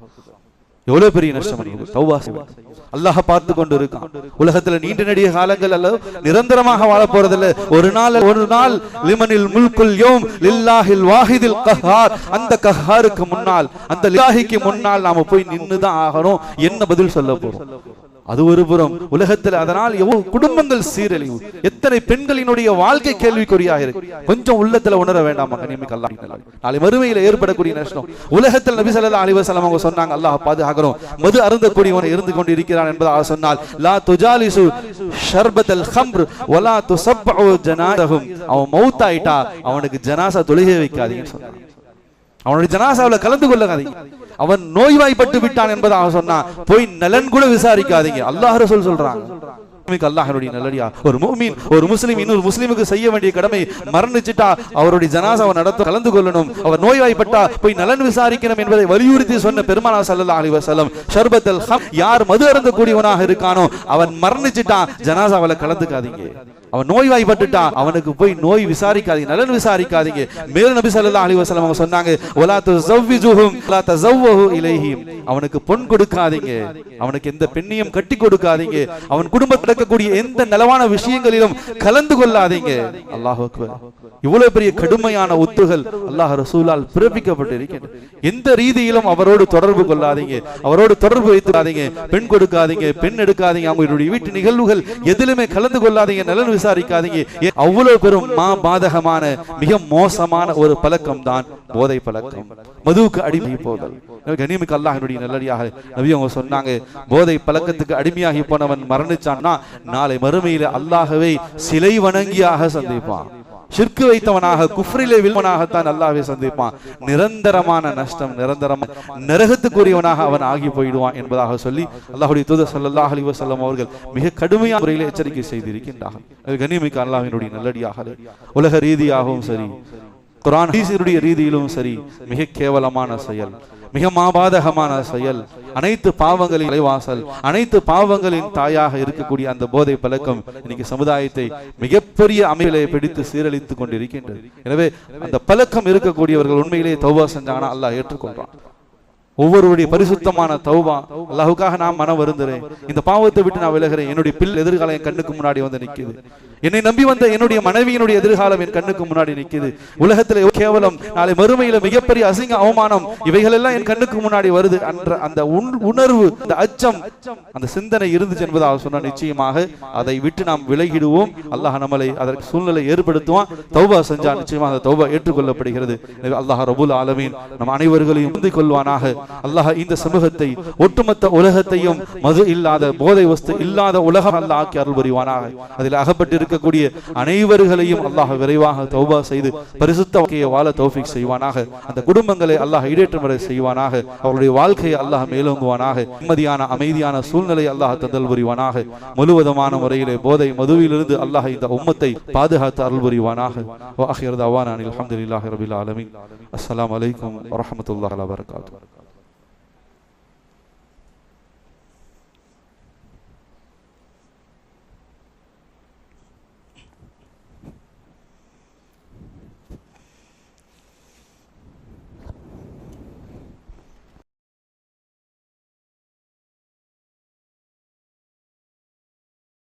[SPEAKER 1] எவ்வளவு பெரிய நஷ்டம்! அல்லாஹ் பார்த்து கொண்டு இருக்கான். உலகத்துல நீண்ட நெடிய காலங்கள் அல்ல, நிரந்தரமாக வாழ போறதில்ல. ஒரு நாள் லிமனில் முல்குல் யௌம் லில்லாஹில் வாஹிதில் கஹார். அந்த கஹாருக்கு முன்னால், அந்த லில்லாஹிக்கு முன்னால் நாம போய் நின்னுதான் ஆகணும். என்ன பதில் சொல்ல போறோம்? அது ஒரு புறம். உலகத்தில் அதனால் எவ்வளவு குடும்பங்கள் சீரழிவு, எத்தனை பெண்களினுடைய வாழ்க்கை கேள்விக்குறியாக இருக்கு. கொஞ்சம் உள்ளத்துல உணர வேண்டாமா? நாளை மறுமையில ஏற்படக்கூடிய நஷ்டம். உலகத்தில் நபி ஸல்லல்லாஹு அலைஹி வஸல்லம் அவங்க சொன்னாங்க, அல்லாஹ் பாதுகாக்கணும், மது அருந்தக்கூடியவன் இருந்து கொண்டு இருக்கிறான் என்பதாக சொன்னால், லா துஜாலிசு ஷர்பத்தல் ஹம்ர் வலா துஸப்பு ஜனாதஹும். அவன் மௌத்தாயிட்டா அவனுக்கு ஜனாசா தொழுகை வைக்காதீங்கன்னு சொன்னாங்க. அவனுடைய ஜனாசாவில் கலந்து கொள்ளாதீங்க. அவன் நோய்வாய்ப்பட்டு விட்டான் என்பதாக சொன்னா போய் நலன் கூட விசாரிக்காதீங்க. அல்லாஹ் ரசூல் சொல்றாங்க. அல்லாஹ்வுடைய நல்லடியா, ஒரு முஃமின், ஒரு முஸ்லிம் இன்னொரு முஸ்லிமுக்கு செய்ய வேண்டிய கடமை, மரணிச்சிட்டா அவருடைய ஜனாசாவை நடத்த கலந்து கொள்ளணும். அவர் நோய்வாய்ப்பட்டா போய் நலன் விசாரிக்கணும் என்பதை வலியுறுத்தி சொன்ன பெருமானார் ஸல்லல்லாஹு அலைஹி வஸல்லம், ஷர்பத்தல் ஹம், யார் மது அருந்தக்கூடியவனாக இருக்கானோ அவன் மரணிச்சிட்டா ஜனாசாவில கலந்துக்காதீங்க. அவன் நோய்வாய்ப்பட்டுட்டா அவனுக்கு போய் நோய் விசாரிக்காதீங்க, நலன் விசாரிக்காதீங்க. மேலும் நபி ஸல்லல்லாஹு அலைஹி வஸல்லம் அவங்க சொன்னாங்க, வலா துஸவ்விஜுஹும் வலா தஸவ்வஹு இலைஹிம். அவனுக்கு பொன் கொடுக்காதீங்க, அவனுக்கு எந்த பெண்ணையும் கட்டி கொடுக்காதீங்க, அவன் குடும்பத்தில் நடக்கக்கூடிய எந்த நலவான விஷயங்களிலும் கலந்து கொள்ளாதீங்க. அல்லாஹ் அக்பர். இவ்வளவு பெரிய கடுமையான உத்துகள் அல்லாஹ் ரசூலால் பிறப்பிக்கப்பட்டிருக்கின்றன. எந்த ரீதியிலும் அவரோடு தொடர்பு கொள்ளாதீங்க, அவரோடு தொடர்பு வைத்துக்காதீங்க, பெண் கொடுக்காதீங்க, பெண் எடுக்காதீங்க, அவங்களுடைய வீட்டு நிகழ்வுகள் எதிலுமே கலந்து கொள்ளாதீங்க, நலன் விசாரிக்காதீங்க. அவ்வளவு பெரும் பாதகமான மிக மோசமான ஒரு பழக்கம் தான் போதை பழக்கம், மதுவுக்கு அடிமை போதல். கனிமிக்கு அல்லாஹ்வுடைய நல்லடியாக நபி அவங்க சொன்னாங்க, போதை பழக்கத்துக்கு அடிமையாகி போனவன் மரணிச்சான்னா நாளை மறுமையில அல்லாஹ்வை சிலை வணங்கியாக சந்திப்பான். ஷிர்க் வைத்தவனாக, குஃப்ரிலே வில்வனாகத்தான் அல்லாஹ்வை சந்திப்பான். நிரந்தரமான நஷ்டம், நிரந்தரமான நரகத்துக்குரியவனாக அவன் ஆகி போயிடுவான் என்பதாக சொல்லி அல்லாஹ்வுடைய தூதர் ஸல்லல்லாஹு அலைஹி வஸல்லம் அவர்கள் மிக கடுமையான முறையில் எச்சரிக்கை செய்திருக்கின்றார்கள். கண்ணியமிக்க அல்லாஹ்வினுடைய நல்லடியார்களே, உலக ரீதியாகவும் சரி, குர்ஆன் ஹதீஸுடைய ரீதியிலும் சரி, மிக கேவலமான செயல், மிக மாபாதகமான செயல், அனைத்து பாவங்களின் தலைவாசல், அனைத்து பாவங்களின் தாயாக இருக்கக்கூடிய அந்த போதை பழக்கம் இன்னைக்கு சமுதாயத்தை மிகப்பெரிய அமைப்பிலே பிடித்து சீரழித்துக் கொண்டிருக்கின்றது. எனவே அந்த பழக்கம் இருக்கக்கூடியவர்கள் உண்மையிலேயே தௌபா செஞ்சாங்கன்னா அல்லாஹ் ஏற்றுக்கொள்றான். ஒவ்வொருவருடைய பரிசுத்தமான தௌபா. அல்லாஹ்வுக்காக நான் மனம் வருந்துறேன், இந்த பாவத்தை விட்டு நான் விலகிறேன். என்னுடைய பிள்ளை எதிர்காலம் என் கண்ணுக்கு முன்னாடி வந்து நிற்குது. என்னை நம்பி வந்த என்னுடைய மனைவியினுடைய எதிர்காலம் என் கண்ணுக்கு முன்னாடி நிற்குது. உலகத்தில் கேவலம், நாளை மறுமையில மிகப்பெரிய அசிங்க அவமானம், இவைகள் எல்லாம் என் கண்ணுக்கு முன்னாடி வருது என்ற அந்த உணர்வு, அந்த அச்சம், அந்த சிந்தனை இருந்துச்சு என்பதாக சொன்ன நிச்சயமாக அதை விட்டு நாம் விலகிடுவோம். அல்லாஹ் நம்மளை அதற்கு சூழ்நிலை ஏற்படுத்துவான். தௌபா செஞ்சா நிச்சயமாக அந்த தௌபா ஏற்றுக்கொள்ளப்படுகிறது. அல்லாஹ் ரபுல் ஆலமீன் நம் அனைவர்களையும் முந்திக் கொள்வானாக. அல்லாஹ் இந்த சமூகத்தை, ஒட்டுமொத்த உலகத்தையும் மது இல்லாத, போதை வஸ்து இல்லாத உலகம் அல்லாஹ் ஆக்கி அருள் புரிவானாக. அதில் அகப்பட்டிருக்கக்கூடிய அனைவர்களையும் அல்லாஹ் விரைவாக தௌபா செய்து பரிசுத்த வாழ்க்கையை வாழ தௌஃபீக் செய்வானாக. அந்த குடும்பங்களை அல்லாஹ் ஈடேற்றம் வரை செய்வானாக. அவருடைய வாழ்க்கையை அல்லாஹ் மேலோங்குவானாக. நிம்மதியான அமைதியான சூழ்நிலை அல்லாஹ் தந்தல் புரிவானாக. முழுவதுமான முறையிலே போதை மதுவிலிருந்து அல்லாஹ் இந்த உம்மத்தை பாதுகாத்து அருள் புரிவானாக. வ ஆகிரு தஅவானா அல்ஹம்துலில்லாஹி ரப்பில் ஆலமீன். அஸ்ஸலாமு அலைக்கும் வரஹ்மத்துல்லாஹி வபரகாத்துஹு.